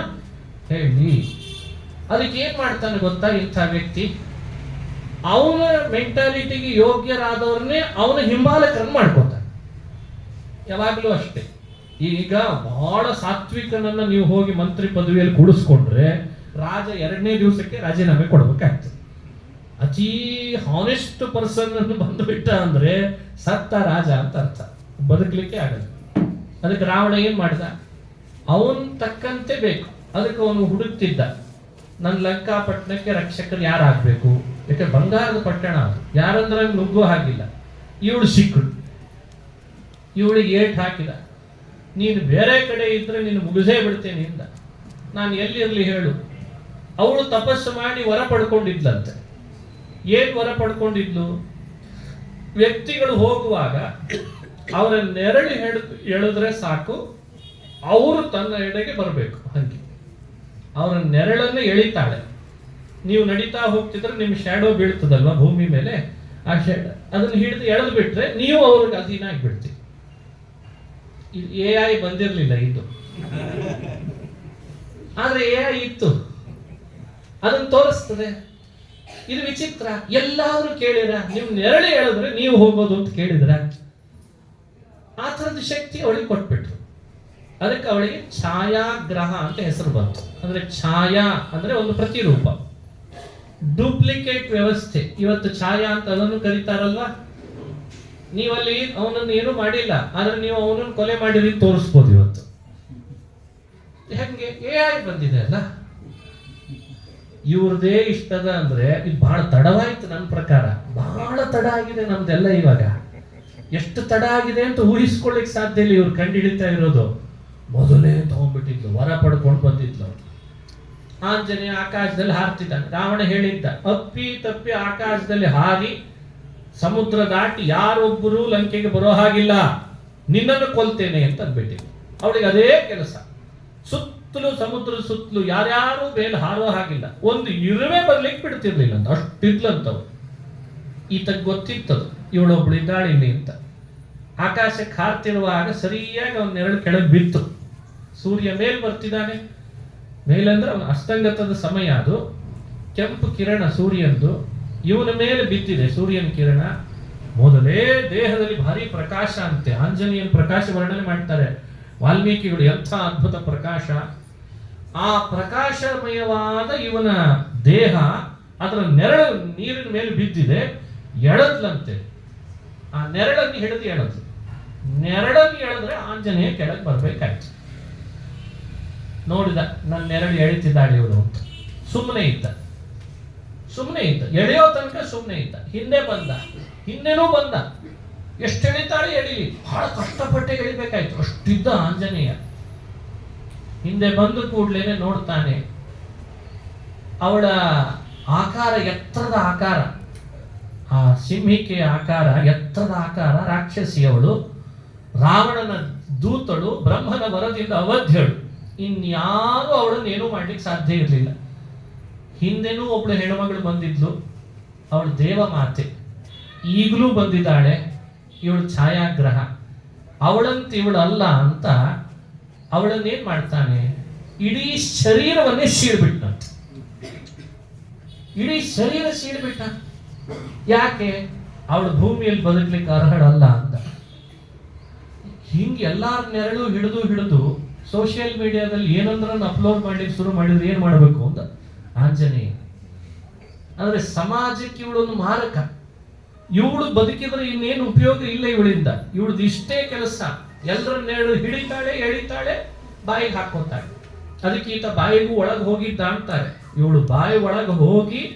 ಹೇಳಿ. ಅದಕ್ಕೆ ಏನ್ ಮಾಡ್ತಾನೆ ಗೊತ್ತಾ ಇಂಥ ವ್ಯಕ್ತಿ? ಅವನ ಮೆಂಟಾಲಿಟಿಗೆ ಯೋಗ್ಯರಾದವ್ರನ್ನೇ ಅವನ ಹಿಂಬಾಲಕರನ್ನು ಮಾಡ್ಕೊತಾನೆ ಯಾವಾಗ್ಲೂ ಅಷ್ಟೇ. ಈಗ ಬಹಳ ಸಾತ್ವಿಕನನ್ನ ನೀವು ಹೋಗಿ ಮಂತ್ರಿ ಪದವಿಯಲ್ಲಿ ಕೂಡಿಸ್ಕೊಂಡ್ರೆ ರಾಜ 2ನೇ ದಿವಸಕ್ಕೆ ರಾಜೀನಾಮೆ ಕೊಡ್ಬೇಕಾಗ್ತದೆ. ಅತೀ ಹಾನೆಸ್ಟ್ ಪರ್ಸನ್ ಅನ್ನು ಬಂದುಬಿಟ್ಟ ಅಂದ್ರೆ ಸತ್ತ ರಾಜ ಅಂತ ಅರ್ಥ, ಬದುಕಲಿಕ್ಕೆ ಆಗಲ್ಲ. ಅದಕ್ಕೆ ರಾವಣ ಏನ್ ಮಾಡ್ದ? ಅವನ್ ತಕ್ಕಂತೆ ಬೇಕು, ಅದಕ್ಕೆ ಅವನು ಹುಡುಕ್ತಿದ್ದ. ನನ್ನ ಲಂಕಾಪಟ್ಟಣಕ್ಕೆ ರಕ್ಷಕರು ಯಾರಾಗಬೇಕು? ಯಾಕೆ ಬಂಗಾರದ ಪಟ್ಟಣ ಅದು, ಯಾರಂದ್ರೆ ನುಗ್ಗೋ ಹಾಗಿಲ್ಲ. ಇವಳು ಸಿಕ್ಕಳು, ಇವಳಿಗೆ ಏಟ್ ಹಾಕಿದ. ನೀನು ಬೇರೆ ಕಡೆ ಇದ್ರೆ ನೀನು ಮುಗಿಸೇ ಬಿಡ್ತೇನೆ ಇಂದ. ನಾನು ಎಲ್ಲಿರಲಿ ಹೇಳು? ಅವಳು ತಪಸ್ಸು ಮಾಡಿ ವರ ಪಡ್ಕೊಂಡಿದ್ಲಂತೆ. ಏನ್ ವರ ಪಡ್ಕೊಂಡಿದ್ಲು? ವ್ಯಕ್ತಿಗಳು ಹೋಗುವಾಗ ಅವರ ನೆರಳು ಎಳೆದ್ರೆ ಸಾಕು, ಅವರು ತನ್ನ ಎಡೆಗೆ ಬರಬೇಕು. ಹಂಗೆ ಅವರ ನೆರಳನ್ನು ಎಳಿತಾಳೆ. ನೀವು ನಡೀತಾ ಹೋಗ್ತಿದ್ರೆ ನಿಮ್ಮ ಶ್ಯಾಡೋ ಬೀಳ್ತದಲ್ವಾ ಭೂಮಿ ಮೇಲೆ, ಆ ಶ್ಯಾಡೋ ಅದನ್ನು ಹಿಡಿದು ಎಳೆದು ಬಿಟ್ರೆ ನೀವು ಅವ್ರಿಗೆ ಅಧೀನ ಆಗಿಬಿಡ್ತೀವಿ. AI ಬಂದಿರಲಿಲ್ಲ ಇದು, ಆದ್ರೆ AI ಇತ್ತು, ಅದನ್ನು ತೋರಿಸ್ತದೆ. ಇದು ವಿಚಿತ್ರ. ಎಲ್ಲಾದ್ರೂ ಕೇಳಿದ್ರ? ನೀವು ನೆರಳು ಹೇಳಿದ್ರೆ ನೀವು ಹೋಗೋದು ಅಂತ ಕೇಳಿದ್ರ? ಆ ಥರದ ಶಕ್ತಿ ಅವಳಿಗೆ ಕೊಟ್ಬಿಟ್ರು. ಅದಕ್ಕೆ ಅವಳಿಗೆ ಛಾಯಾಗ್ರಹ ಅಂತ ಹೆಸರು ಬಂತು. ಅಂದ್ರೆ ಛಾಯಾ ಅಂದ್ರೆ ಒಂದು ಪ್ರತಿರೂಪ, ಡೂಪ್ಲಿಕೇಟ್ ವ್ಯವಸ್ಥೆ. ಇವತ್ತು ಛಾಯಾ ಅಂತ ಅದನ್ನು ಕರೀತಾರಲ್ವಾ. ನೀವಲ್ಲಿ ಅವನನ್ನು ಏನು ಮಾಡಿಲ್ಲ, ಆದ್ರೆ ನೀವು ಅವನನ್ನು ಕೊಲೆ ಮಾಡಿರಿ ತೋರಿಸ್ಬೋದು ಇವತ್ತು. ಹೆಂಗೆ AI ಬಂದಿದೆ ಅಲ್ಲ, ಇವ್ರದೇ ಇಷ್ಟದ ಅಂದ್ರೆ ಇದು ಬಹಳ ತಡವಾಯ್ತು. ನನ್ನ ಪ್ರಕಾರ ಬಹಳ ತಡ ಆಗಿದೆ ನಮ್ದೆಲ್ಲ. ಇವಾಗ ಎಷ್ಟು ತಡ ಆಗಿದೆ ಅಂತ ಊಹಿಸ್ಕೊಳ್ಳಿಕ್ ಸಾಧ್ಯ ಇಲ್ಲ. ಇವ್ರು ಕಂಡು ಹಿಡಿತಾ ಇರೋದು ಮೊದಲೇ ತಗೊಂಡ್ಬಿಟ್ಟಿದ್ಲು, ವರ ಪಡ್ಕೊಂಡು ಬಂದಿದ್ಲು. ಆಂಜನೇಯ ಆಕಾಶದಲ್ಲಿ ಹಾರ್ತಿದ್ದಾನೆ. ರಾವಣ ಹೇಳಿದ್ದ, ಅಪ್ಪಿ ತಪ್ಪಿ ಆಕಾಶದಲ್ಲಿ ಹಾರಿ ಸಮುದ್ರ ದಾಟಿ ಯಾರೊಬ್ಬರು ಲಂಕೆಗೆ ಬರೋ ಹಾಗಿಲ್ಲ, ನಿನ್ನನ್ನು ಕೊಲ್ತೇನೆ ಅಂತ ಅಂದ್ಬಿಟ್ಟಿದ್ಲು. ಅವಳಿಗೆ ಅದೇ ಕೆಲಸ. ಸುತ್ತಲೂ ಸಮುದ್ರ ಸುತ್ತಲೂ ಯಾರ್ಯಾರು ಮೇಲೆ ಹಾರೋ ಹಾಗಿಲ್ಲ, ಒಂದು ಇರುವೆ ಬರ್ಲಿಕ್ಕೆ ಬಿಡ್ತಿರ್ಲಿಲ್ಲ ಅಂತ ಅಷ್ಟಿದ್ಲಂತವ್ರು. ಈತ ಗೊತ್ತಿತ್ತದು ಇವಳೊಬ್ಳು ಇದ್ದಾಳೆ ಇಲ್ಲಿ ಅಂತ. ಆಕಾಶಕ್ಕೆ ಹಾರ್ತಿರುವಾಗ ಸರಿಯಾಗಿ ಅವನ ನೆರಳು ಕೆಳಗೆ ಬಿತ್ತು. ಸೂರ್ಯ ಮೇಲ್ ಬರ್ತಿದ್ದಾನೆ. ಮೇಲಂದ್ರೆ ಅವನ ಅಸ್ತಂಗತದ ಸಮಯ. ಅದು ಕೆಂಪು ಕಿರಣ ಸೂರ್ಯಂದು ಇವನ ಮೇಲೆ ಬಿದ್ದಿದೆ. ಸೂರ್ಯನ ಕಿರಣ ಮೊದಲೇ ದೇಹದಲ್ಲಿ ಭಾರಿ ಪ್ರಕಾಶ ಅಂತೆ. ಆಂಜನೇಯನ ಪ್ರಕಾಶ ವರ್ಣನೆ ಮಾಡ್ತಾರೆ ವಾಲ್ಮೀಕಿಗಳು. ಎಂಥ ಅದ್ಭುತ ಪ್ರಕಾಶ! ಆ ಪ್ರಕಾಶಮಯವಾದ ಇವನ ದೇಹ ಅದರ ನೆರಳು ನೀರಿನ ಮೇಲೆ ಬಿದ್ದಿದೆ. ಎಳದ್ಲಂತೆ. ಆ ನೆರಳನ್ನು ಹಿಡಿದು ಎಳದ್ಲು. ನೆರಳನ್ನು ಎಳೆದ್ರೆ ಆಂಜನೇಯ ಕೆಳಗೆ ಬರ್ಬೇಕಾಯ್ತು. ನೋಡಿದ, ನನ್ನ ನೆರಳು ಎಳಿತಿದ್ದಾಳೆ ಇವಳು ಅಂತ. ಸುಮ್ಮನೆ ಇದ್ದ. ಎಳೆಯೋ ತನಕ ಸುಮ್ಮನೆ ಇದ್ದ. ಹಿಂದೆ ಬಂದ, ಹಿಂದೆನೂ ಬಂದ. ಎಷ್ಟು ಎಳಿತಾಳೆ ಎಳಿಲಿ, ಬಹಳ ಕಷ್ಟಪಟ್ಟೆ ಎಳಿಬೇಕಾಯ್ತು. ಅಷ್ಟಿದ್ದ ಆಂಜನೇಯ. ಹಿಂದೆ ಬಂದು ಕೂಡ್ಲೇನೆ ನೋಡ್ತಾನೆ, ಅವಳ ಆಕಾರ ಎತ್ತರದ ಆಕಾರ, ಆ ಸಿಂಹಿಕೆಯ ಆಕಾರ, ಎತ್ತರದ ಆಕಾರ. ರಾಕ್ಷಸಿ ಅವಳು, ರಾವಣನ ದೂತಳು, ಬ್ರಹ್ಮನ ವರದಿಂದ ಅವಧ್ಯಳು. ಇನ್ಯಾರು ಅವಳನ್ನು ಏನೂ ಮಾಡ್ಲಿಕ್ಕೆ ಸಾಧ್ಯ ಇರಲಿಲ್ಲ. ಹಿಂದೆನೂ ಒಬ್ಳು ಹೆಣ್ಮಗಳು ಬಂದಿದ್ಲು, ಅವಳು ದೇವಮಾತೆ. ಈಗಲೂ ಬಂದಿದ್ದಾಳೆ, ಇವಳು ಛಾಯಾಗ್ರಹ. ಅವಳಂತ ಇವಳು ಅಲ್ಲ ಅಂತ ಅವಳನ್ನೇನ್ ಮಾಡ್ತಾನೆ, ಇಡೀ ಶರೀರವನ್ನೇ ಸೀಳ್ಬಿಟ್ನಂತೆ. ಇಡೀ ಶರೀರ ಸೀಳ್ಬಿಟ್ಟ. ಯಾಕೆ? ಅವಳು ಭೂಮಿಯಲ್ಲಿ ಬದುಕಲಿಕ್ಕೆ ಅರ್ಹಳಲ್ಲ ಅಂತ. ಹಿಂಗೆ ಎಲ್ಲಾರ ನೆರಳು ಹಿಡಿದು ಸೋಷಿಯಲ್ ಮೀಡಿಯಾದಲ್ಲಿ ಏನಂದ್ರನ್ನು ಅಪ್ಲೋಡ್ ಮಾಡ್ಲಿಕ್ಕೆ ಶುರು ಮಾಡಿದ್ರೆ ಏನ್ ಮಾಡಬೇಕು ಅಂತ ಆಂಜನೇಯ. ಅಂದ್ರೆ ಸಮಾಜಕ್ಕೆ ಇವಳೊಂದು ಮಾರಕ. ಇವಳು ಬದುಕಿದ್ರೆ ಇನ್ನೇನು ಉಪಯೋಗ ಇಲ್ಲ ಇವಳಿಂದ. ಇವಳದು ಇಷ್ಟೇ ಕೆಲಸ, ಎಲ್ಲರ ನೆರಳು ಹಿಡಿತಾಳೆ, ಎಳಿತಾಳೆ, ಬಾಯಿಗೆ ಹಾಕೋತಾಳೆ. ಅದಕ್ಕೆ ಈತ ಬಾಯಿಗೂ ಒಳಗೆ ಹೋಗಿದ್ದ ಅಂತಾರೆ. ಇವಳು ಬಾಯಿ ಒಳಗೆ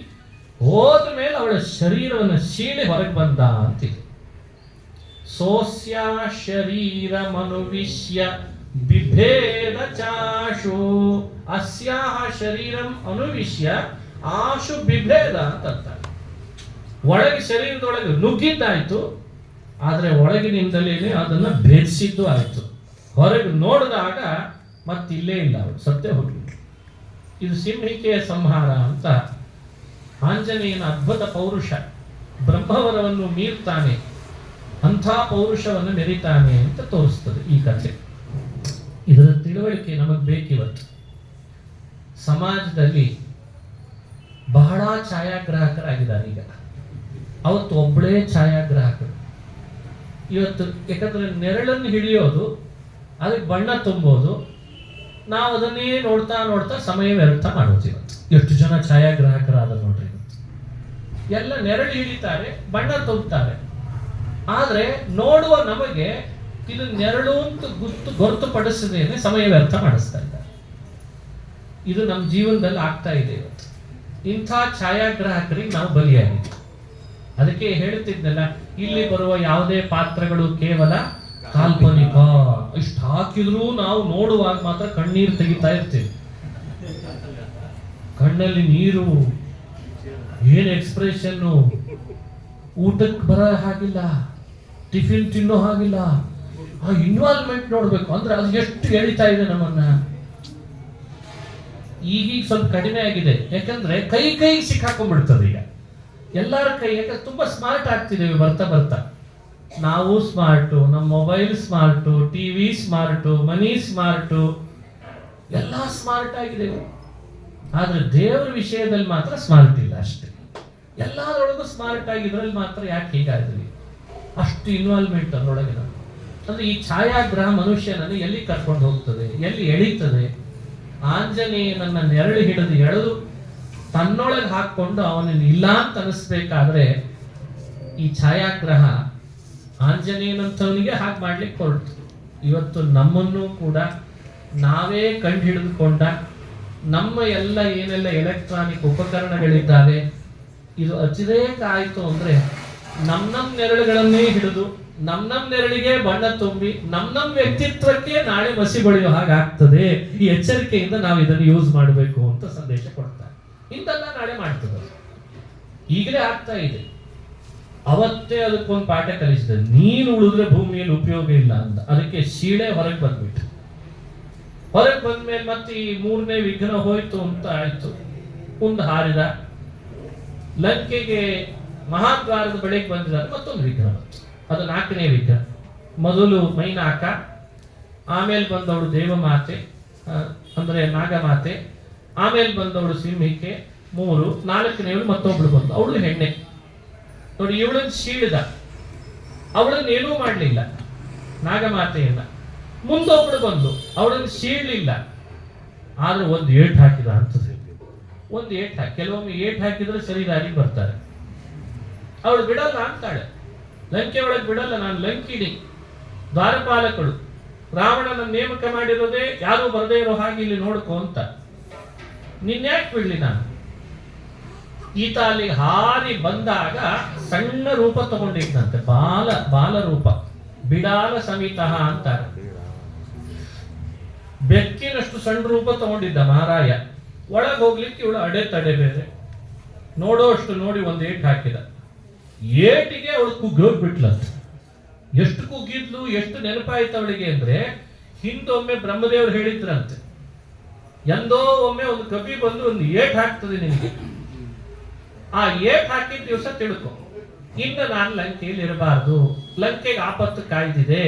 ಹೋದ ಮೇಲೆ ಅವಳ ಶರೀರವನ್ನು ಸೀಳಿ ಹೊರಗೆ ಬಂದ ಅಂತಿದೆ. ಸೋಸ್ಯ ಶರೀರ ಮನುವಿಷ್ಯ ಬಿಭೇದ ಚಾಶು ಅಸ್ಯಾಹ ಶರೀರಂ ಅನುವಿಷ್ಯ ಆಶು ಬಿಭೇದ ಅಂತ. ಒಳಗೆ ಶರೀರದೊಳಗೆ ನುಗ್ಗಿದ್ದಾಯ್ತು, ಆದ್ರೆ ಒಳಗಿನಿಂದಲೇ ಅದನ್ನ ಭೇದಿಸಿದ್ದು ಆಯ್ತು. ಹೊರಗೆ ನೋಡಿದಾಗ ಮತ್ತಿಲ್ಲೇ ಇಲ್ಲ, ಅವಳು ಸತ್ಯ ಹೋಗಿತ್ತು. ಇದು ಸಿಂಹಿಕೆಯ ಸಂಹಾರ ಅಂತ. ಆಂಜನೇಯನ ಅದ್ಭುತ ಪೌರುಷ, ಬ್ರಹ್ಮವರವನ್ನು ಮೀರ್ತಾನೆ, ಅಂಥ ಪೌರುಷವನ್ನು ಮೆರಿತಾನೆ ಅಂತ ತೋರಿಸ್ತದೆ ಈ ಕಥೆ. ಇದರ ತಿಳುವಳಿಕೆ ನಮಗೆ ಬೇಕಿವತ್ತು. ಸಮಾಜದಲ್ಲಿ ಬಹಳ ಛಾಯಾಗ್ರಾಹಕರಾಗಿದ್ದಾರೆ ಈಗ. ಅವತ್ತು ಒಬ್ಬಳೇ ಛಾಯಾಗ್ರಾಹಕರು. ಇವತ್ತು ಯಾಕಂದ್ರೆ ನೆರಳನ್ನು ಹಿಡಿಯೋದು, ಅದಕ್ಕೆ ಬಣ್ಣ ತುಂಬೋದು, ನಾವು ಅದನ್ನೇ ನೋಡ್ತಾ ಸಮಯ ವ್ಯರ್ಥ ಮಾಡೋದು. ಇವತ್ತು ಎಷ್ಟು ಜನ ಛಾಯಾಗ್ರಾಹಕರಾದ ನೋಡ್ರಿ. ಇವತ್ತು ಎಲ್ಲ ನೆರಳು ಹಿಡಿತಾರೆ, ಬಣ್ಣ ತುಂಬುತ್ತಾರೆ. ಆದ್ರೆ ನೋಡುವ ನಮಗೆ ಇದು ನೆರಳು ಅಂತ ಗೊತ್ತುಪಡಿಸದೇನೆ ಸಮಯ ವ್ಯರ್ಥ ಮಾಡಿಸ್ತಾ ಇದ್ದಾರೆ. ಇದು ನಮ್ಮ ಜೀವನದಲ್ಲಿ ಆಗ್ತಾ ಇದೆ ಇವತ್ತು. ಇಂಥ ಛಾಯಾಗ್ರಾಹಕರಿಗೆ ನಾವು ಬಲಿಯಾಗಿದ್ದೀವಿ. ಅದಕ್ಕೆ ಹೇಳ್ತಿದ್ನಲ್ಲ, ಇಲ್ಲಿ ಬರುವ ಯಾವುದೇ ಪಾತ್ರಗಳು ಕೇವಲ ಕಾಲ್ಪನಿಕ. ಇಷ್ಟು ಹಾಕಿದ್ರೂ ನಾವು ನೋಡುವಾಗ ಮಾತ್ರ ಕಣ್ಣೀರು ತೆಗಿತಾ ಇರ್ತೀವಿ. ಕಣ್ಣಲ್ಲಿ ನೀರು, ಏನ್ ಎಕ್ಸ್ಪ್ರೆಷನ್ನು, ಊಟಕ್ಕೆ ಬರೋ ಹಾಗಿಲ್ಲ, ಟಿಫಿನ್ ತಿನ್ನೋ ಹಾಗಿಲ್ಲ. ಆ ಇನ್ವಾಲ್ವ್ಮೆಂಟ್ ನೋಡ್ಬೇಕು ಅಂದ್ರೆ ಅದು ಎಷ್ಟು ಎಳಿತಾ ಇದೆ ನಮ್ಮನ್ನ. ಈಗೀಗ ಸ್ವಲ್ಪ ಕಡಿಮೆ ಆಗಿದೆ, ಯಾಕಂದ್ರೆ ಕೈ ಸಿಕ್ಕಾಕೊಂಡ್ಬಿಡ್ತದೆ ಈಗ ಎಲ್ಲರ ಕೈ. ಯಾಕಂದ್ರೆ ತುಂಬಾ ಸ್ಮಾರ್ಟ್ ಆಗ್ತಿದ್ದೇವೆ ಬರ್ತಾ. ನಾವು ಸ್ಮಾರ್ಟು, ನಮ್ಮ ಮೊಬೈಲ್ ಸ್ಮಾರ್ಟು, ಟಿವಿ ಸ್ಮಾರ್ಟು, ಮನಿ ಸ್ಮಾರ್ಟು, ಎಲ್ಲ ಸ್ಮಾರ್ಟ್ ಆಗಿದೆ. ಆದ್ರೆ ದೇವರ ವಿಷಯದಲ್ಲಿ ಮಾತ್ರ ಸ್ಮಾರ್ಟ್ ಇಲ್ಲ ಅಷ್ಟೇ. ಎಲ್ಲದರೊಳಗೂ ಸ್ಮಾರ್ಟ್ ಆಗಿದ್ರಲ್ಲಿ ಮಾತ್ರ ಯಾಕೆ ಹೀಗಾದ್ರಿ? ಅಷ್ಟು ಇನ್ವಾಲ್ವ್ಮೆಂಟ್ ಅದರೊಳಗೆ. ಅಂದ್ರೆ ಈ ಛಾಯಾಗ್ರಹ ಮನುಷ್ಯನನ್ನು ಎಲ್ಲಿ ಕರ್ಕೊಂಡು ಹೋಗ್ತದೆ, ಎಲ್ಲಿ ಎಳೀತದೆ? ಆಂಜನೇಯನನ್ನ ನೆರಳು ಹಿಡಿದು ಎಳೆದು ತನ್ನೊಳಗೆ ಹಾಕೊಂಡು ಅವನನ್ನು ಇಲ್ಲ ಅಂತ ಅನಿಸ್ಬೇಕಾದ್ರೆ ಈ ಛಾಯಾಗ್ರಹ ಆಂಜನೇಯನಂತವನಿಗೆ ಹಾಗೆ ಮಾಡ್ಲಿಕ್ಕೆ ಹೊರಟು. ಇವತ್ತು ನಮ್ಮನ್ನು ಕೂಡ ನಾವೇ ಕಂಡು ಹಿಡಿದುಕೊಂಡ ನಮ್ಮ ಎಲ್ಲ ಏನೆಲ್ಲ ಎಲೆಕ್ಟ್ರಾನಿಕ್ ಉಪಕರಣಗಳಿದ್ದಾವೆ, ಇದು ಅತಿರೇಕ ಆಯಿತು ಅಂದ್ರೆ ನಮ್ಮ ನೆರಳುಗಳನ್ನೇ ಹಿಡಿದು ನಮ್ಮ ನೆರಳಿಗೆ ಬಣ್ಣ ತುಂಬಿ ನಮ್ಮ ವ್ಯಕ್ತಿತ್ವಕ್ಕೆ ನಾಳೆ ಮಸಿ ಬಳಿಯೋ ಹಾಗಾಗ್ತದೆ. ಈ ಎಚ್ಚರಿಕೆಯಿಂದ ನಾವು ಇದನ್ನು ಯೂಸ್ ಮಾಡಬೇಕು ಅಂತ ಸಂದೇಶ ಕೊಡ್ತಾರೆ. ಇಂದಲ್ಲ ನಾಳೆ ಮಾಡ್ತದೆ, ಈಗಲೇ ಆಗ್ತಾ ಇದೆ. ಅವತ್ತೇ ಅದಕ್ಕೊಂದು ಪಾಠ ಕಲಿಸಿದೆ, ನೀನು ಉಳಿದ್ರೆ ಭೂಮಿಯಲ್ಲಿ ಉಪಯೋಗ ಇಲ್ಲ ಅಂತ. ಅದಕ್ಕೆ ಶೀಳೆ ಹೊರಗೆ ಬಂದ್ಬಿಟ್ಟು, ಹೊರಗೆ ಬಂದ್ಮೇಲೆ ಮತ್ತೆ ಈ 3ನೇ ವಿಘ್ನ ಹೋಯ್ತು ಅಂತ ಆಯ್ತು. ಒಂದು ಹಾರಿದ, ಲಂಕೆಗೆ ಮಹಾದ್ವಾರದ ಬಳಿಗೆ ಬಂದಿದ್ದಾರೆ, ಮತ್ತೊಂದು ವಿಘ್ನ ಬಂತು. ಅದು 4ನೇ ವಿಘ್ನ. ಮೊದಲು ಮೈನಾಕ, ಆಮೇಲೆ ಬಂದವಳು ದೇವಮಾತೆ ಅಂದ್ರೆ ನಾಗಮಾತೆ, ಆಮೇಲೆ ಬಂದವಳು ಸಿಂಹಿಕೆ 3, 4ನೇವಳು ಮತ್ತೊಬ್ಳು ಬಂದು, ಅವಳು ಹೆಣ್ಣೆ. ನೋಡಿ, ಇವಳನ್ನು ಶೀಳಿದ, ಅವಳನ್ನು ಏನೂ ಮಾಡಲಿಲ್ಲ ನಾಗಮಾತೆಯನ್ನ. ಮುಂದೊಬ್ಳು ಬಂದು ಅವಳನ್ನು ಶೀಳಲಿಲ್ಲ, ಆದ್ರೆ ಒಂದು ಏಟ್ ಹಾಕಿದ ಅಂತದೆ. ಒಂದು ಏಟ್ ಹಾಕಿ, ಕೆಲವೊಮ್ಮೆ ಏಟ್ ಹಾಕಿದ್ರೆ ಸರಿ ದಾರಿಗೆ ಬರ್ತಾರೆ. ಅವಳು ಬಿಡಲ್ಲ ಅಂತಾಳೆ, ಲಂಕೆ ಒಳಗೆ ಬಿಡಲ್ಲ, ನಾನು ಲಂಕಿನಿ, ದ್ವಾರಪಾಲಕಳು, ರಾವಣನ ನೇಮಕ ಮಾಡಿರೋದೇ ಯಾರು ಬರದೇ ಇರೋ ಹಾಗೆ ಇಲ್ಲಿ ನೋಡ್ಕೊ ಅಂತ. ನಿನ್ಯಾಕೆ ಬಿಡ್ಲಿ ನಾನು? ಈತ ಅಲ್ಲಿ ಹಾರಿ ಬಂದಾಗ ಸಣ್ಣ ರೂಪ ತಗೊಂಡಿದ್ದಂತೆ, ಬಾಲ ರೂಪ, ಬಿಡಾಲ ಸಮಿತಃ ಅಂತಾರೆ. ಬೆಕ್ಕಿನಷ್ಟು ಸಣ್ಣ ರೂಪ ತಗೊಂಡಿದ್ದ ಮಹಾರಾಯ. ಒಳಗೆ ಹೋಗ್ಲಿಕ್ಕೆ ಇವಳು ಅಡೆತಡೆ ಬೇರೆ, ನೋಡೋಷ್ಟು ನೋಡಿ ಒಂದು ಏಟ್ ಹಾಕಿದ. ಏಟಿಗೆ ಅವಳು ಕುಗ್ಗೋಗ್ಬಿಟ್ಲಂತ. ಎಷ್ಟು ಕುಗ್ಗಿದ್ಲು, ಎಷ್ಟು ನೆನಪಾಯ್ತು ಅವಳಿಗೆ ಅಂದ್ರೆ, ಹಿಂದೊಮ್ಮೆ ಬ್ರಹ್ಮದೇವರು ಹೇಳಿದ್ರಂತೆ, ಎಂದೋ ಒಮ್ಮೆ ಒಂದು ಕಪಿ ಬಂದು ಒಂದು ಏಟ್ ಹಾಕ್ತದೆ ನಿನಗೆ, ಆ ಏಟ್ ಹಾಕಿದ ದಿವಸ ತಿಳ್ಕೊ, ಇನ್ನು ನಾನು ಲಂಕೆಯಲ್ಲಿ ಇರಬಾರ್ದು, ಲಂಕೆಗೆ ಆಪತ್ತು ಕಾಯ್ದಿದೆ,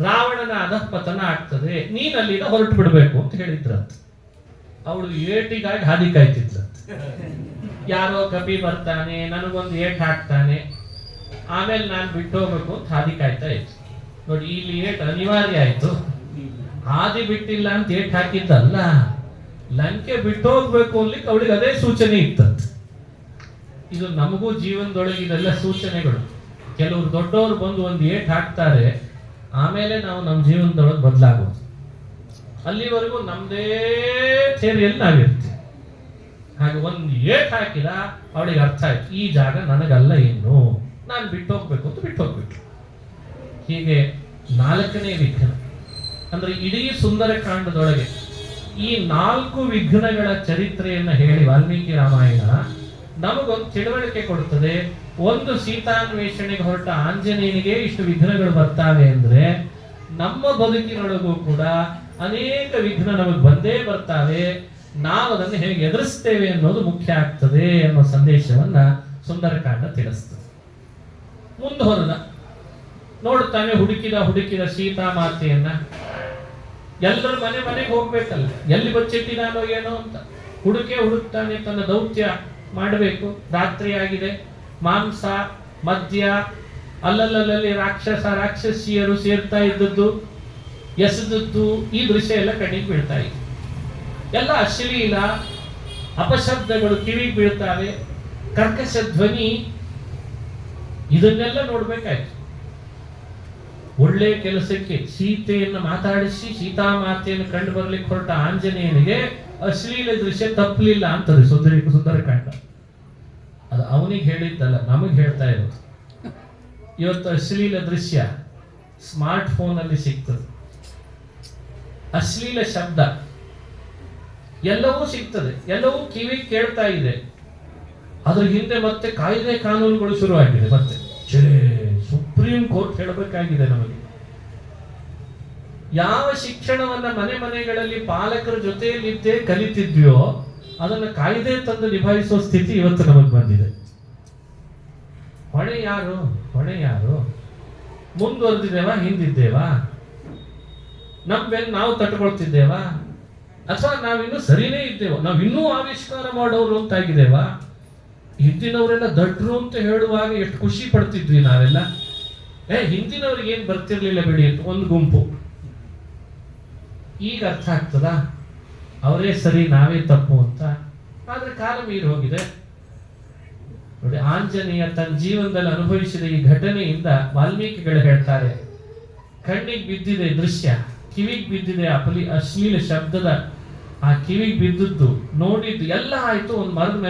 ರಾವಣನ ಅಧಃಪತನ ಆಗ್ತದೆ, ನೀನ್ ಅಲ್ಲಿಂದ ಹೊರಟು ಬಿಡ್ಬೇಕು ಅಂತ ಹೇಳಿದ್ರಂತ. ಅವಳು ಏಟಿಗಾಗಿ ಹಾದಿ ಕಾಯ್ತಿದ್ಲಂತ. ಯಾರೋ ಕಪಿ ಬರ್ತಾನೆ, ನನಗೊಂದು ಏಟ್ ಹಾಕ್ತಾನೆ, ಆಮೇಲೆ ನಾನು ಬಿಟ್ಟು ಹೋಗ್ಬೇಕು ಅಂತ ಹಾದಿ ಕಾಯ್ತಾ ಇತ್ತು. ನೋಡಿ, ಇಲ್ಲಿ ಏಟ್ ಅನಿವಾರ್ಯ ಆಯ್ತು. ಹಾದಿ ಬಿಟ್ಟಿಲ್ಲ ಅಂತ ಏಟ್ ಹಾಕಿದ್ದಲ್ಲ, ಲಂಕೆ ಬಿಟ್ಟು ಹೋಗ್ಬೇಕು ಅನ್ಲಿಕ್ಕೆ ಅವಳಿಗೆ ಅದೇ ಸೂಚನೆ ಇತ್ತಂತ. ಇದು ನಮಗೂ ಜೀವನದೊಳಗೆ ಇದೆಲ್ಲ ಸೂಚನೆಗಳು. ಕೆಲವರು ದೊಡ್ಡವರು ಬಂದು ಒಂದು ಏಟ್ ಹಾಕ್ತಾರೆ, ಆಮೇಲೆ ನಾವು ನಮ್ಮ ಜೀವನದೊಳಗೆ ಬದಲಾಗೋದು. ಅಲ್ಲಿವರೆಗೂ ನಮ್ದೇ ಥೇರಿಯಲ್ಲಿ ನಾವಿರ್ತೀವಿ. ಹಾಗೆ ಒಂದು ಏಟ್ ಹಾಕಿದ ಅವಳಿಗೆ ಅರ್ಥ ಆಯ್ತು, ಈ ಜಾಗ ನನಗಲ್ಲ, ಏನು ನಾನು ಬಿಟ್ಟು ಹೋಗ್ಬೇಕು ಅಂತ ಬಿಟ್ಟು ಹೋಗ್ಬಿಟ್ಟು. ಹೀಗೆ 4ನೇ ವಿಘ್ನ ಅಂದ್ರೆ ಇಡೀ ಸುಂದರಕಾಂಡದೊಳಗೆ ಈ 4 ವಿಘ್ನಗಳ ಚರಿತ್ರೆಯನ್ನು ಹೇಳಿ ವಾಲ್ಮೀಕಿ ರಾಮಾಯಣ ನಮಗೊಂದು ತಿಳುವಳಿಕೆ ಕೊಡುತ್ತದೆ. ಒಂದು ಸೀತಾನ್ವೇಷಣೆಗೆ ಹೊರಟ ಆಂಜನೇಯನಿಗೆ ಇಷ್ಟು ವಿಘ್ನಗಳು ಬರ್ತಾವೆ ಅಂದ್ರೆ, ನಮ್ಮ ಬದುಕಿನೊಳಗೂ ಕೂಡ ಅನೇಕ ವಿಘ್ನ ನಮಗೆ ಬಂದೇ ಬರ್ತಾವೆ. ನಾವು ಅದನ್ನು ಹೇಗೆ ಎದುರಿಸ್ತೇವೆ ಅನ್ನೋದು ಮುಖ್ಯ ಆಗ್ತದೆ ಅನ್ನೋ ಸಂದೇಶವನ್ನ ಸುಂದರಕಾಂಡ ತಿಳಿಸ್ತದೆ. ಮುಂದೆ ಹೊರದ ನೋಡ್ತಾನೆ, ಹುಡುಕಿದ ಸೀತಾ ಮಾತೆಯನ್ನ. ಎಲ್ಲರೂ ಮನೆಗೆ ಹೋಗ್ಬೇಕಲ್ಲ, ಎಲ್ಲಿ ಬಚ್ಚಿಟ್ಟಿದಾನೋ ಏನೋ ಅಂತ ಹುಡುಕ್ತಾನೆ. ತನ್ನ ದೌತ್ಯ ಮಾಡಬೇಕು, ರಾತ್ರಿ ಆಗಿದೆ, ಮಾಂಸ ಮದ್ಯ ಅಲ್ಲಲ್ಲಿ ರಾಕ್ಷಸಿಯರು ಸೇರ್ತಾ ಇದ್ದದ್ದು, ಎಸೆದದ್ದು, ಈ ದೃಶ್ಯ ಎಲ್ಲ ಕಣ್ಣಿಗೆ ಬೀಳ್ತಾ ಇದೆ. ಎಲ್ಲ ಅಶ್ಲೀಲ ಅಪಶಬ್ದಗಳು ಕಿವಿಗೆ ಬೀಳ್ತಾವೆ, ಕರ್ಕಶ ಧ್ವನಿ, ಇದನ್ನೆಲ್ಲ ನೋಡ್ಬೇಕಾಯ್ತು. ಒಳ್ಳೆ ಕೆಲಸಕ್ಕೆ ಸೀತೆಯನ್ನು ಮಾತಾಡಿಸಿ ಸೀತಾಮಾತೆಯನ್ನು ಕಂಡು ಬರ್ಲಿಕ್ಕೆ ಹೊರಟ ಆಂಜನೇಯನಿಗೆ ಅಶ್ಲೀಲ ದೃಶ್ಯ ತಪ್ಪಲಿಲ್ಲ ಅಂತದೆ ಸುಂದರಕಾಂಡ. ಅದು ಅವನಿಗೆ ಹೇಳಿದ್ದಲ್ಲ, ನಮಗೆ ಹೇಳ್ತಾ ಇರೋದು. ಇವತ್ತು ಅಶ್ಲೀಲ ದೃಶ್ಯ ಸ್ಮಾರ್ಟ್ ಫೋನ್ ಅಲ್ಲಿ ಸಿಗ್ತದೆ, ಅಶ್ಲೀಲ ಶಬ್ದ ಎಲ್ಲವೂ ಸಿಗ್ತದೆ, ಎಲ್ಲವೂ ಕಿವಿಗೆ ಕೇಳ್ತಾ ಇದೆ. ಅದ್ರ ಹಿಂದೆ ಮತ್ತೆ ಕಾಯ್ದೆ ಕಾನೂನುಗಳು ಶುರುವಾಗಿದೆ. ಮತ್ತೆ ಸುಪ್ರೀಂ ಕೋರ್ಟ್ ಹೇಳಬೇಕಾಗಿದೆ ನಮಗೆ. ಯಾವ ಶಿಕ್ಷಣವನ್ನ ಮನೆಗಳಲ್ಲಿ ಪಾಲಕರ ಜೊತೆಯಲ್ಲಿದ್ದೇ ಕಲಿತಿದ್ವಿಯೋ ಅದನ್ನು ಕಾಯ್ದೆ ತಂದು ನಿಭಾಯಿಸುವ ಸ್ಥಿತಿ ಇವತ್ತು ನಮಗೆ ಬಂದಿದೆ. ಹೊಣೆ ಯಾರು? ಮುಂದುವರೆದಿದ್ದೇವಾ, ಹಿಂದಿದ್ದೇವಾ? ನಮ್ಮ ಬೆನ್ನು ನಾವು ತಟ್ಕೊಳ್ತಿದ್ದೇವಾ, ಅಥವಾ ನಾವಿನ್ನೂ ಸರಿನೇ ಇದ್ದೇವಾ? ನಾವಿನ್ನೂ ಆವಿಷ್ಕಾರ ಮಾಡೋರು ಅಂತಾಗಿದ್ದೇವಾ? ಹಿಂದಿನವರೆಲ್ಲ ದಡ್ರು ಅಂತ ಹೇಳುವಾಗ ಎಷ್ಟು ಖುಷಿ ಪಡ್ತಿದ್ವಿ ನಾವೆಲ್ಲ. ಹಿಂದಿನವ್ರಿಗೆ ಏನ್ ಬರ್ತಿರ್ಲಿಲ್ಲ ಬಿಡಿ ಅಂತ ಒಂದು ಗುಂಪು. ಈಗ ಅರ್ಥ ಆಗ್ತದ ಅವರೇ ಸರಿ ನಾವೇ ತಪ್ಪು ಅಂತ. ಆದ್ರೆ ಕಾಲ ಮೀರಿ ಹೋಗಿದೆ ನೋಡಿ. ಆಂಜನೇಯ ತನ್ನ ಜೀವನದಲ್ಲಿ ಅನುಭವಿಸಿದ ಈ ಘಟನೆಯಿಂದ ವಾಲ್ಮೀಕಿಗಳು ಹೇಳ್ತಾರೆ, ಕಣ್ಣಿಗೆ ಬಿದ್ದಿದೆ ದೃಶ್ಯ, ಕಿವಿಗೆ ಬಿದ್ದಿದೆ ಅಶ್ಲೀಲ ಶಬ್ದದ ಆ ಕಿವಿಗೆ ಬಿದ್ದದ್ದು ನೋಡಿದ್ದು ಎಲ್ಲ ಆಯ್ತು. ಒಂದು ಮರದ ಮೇಲೆ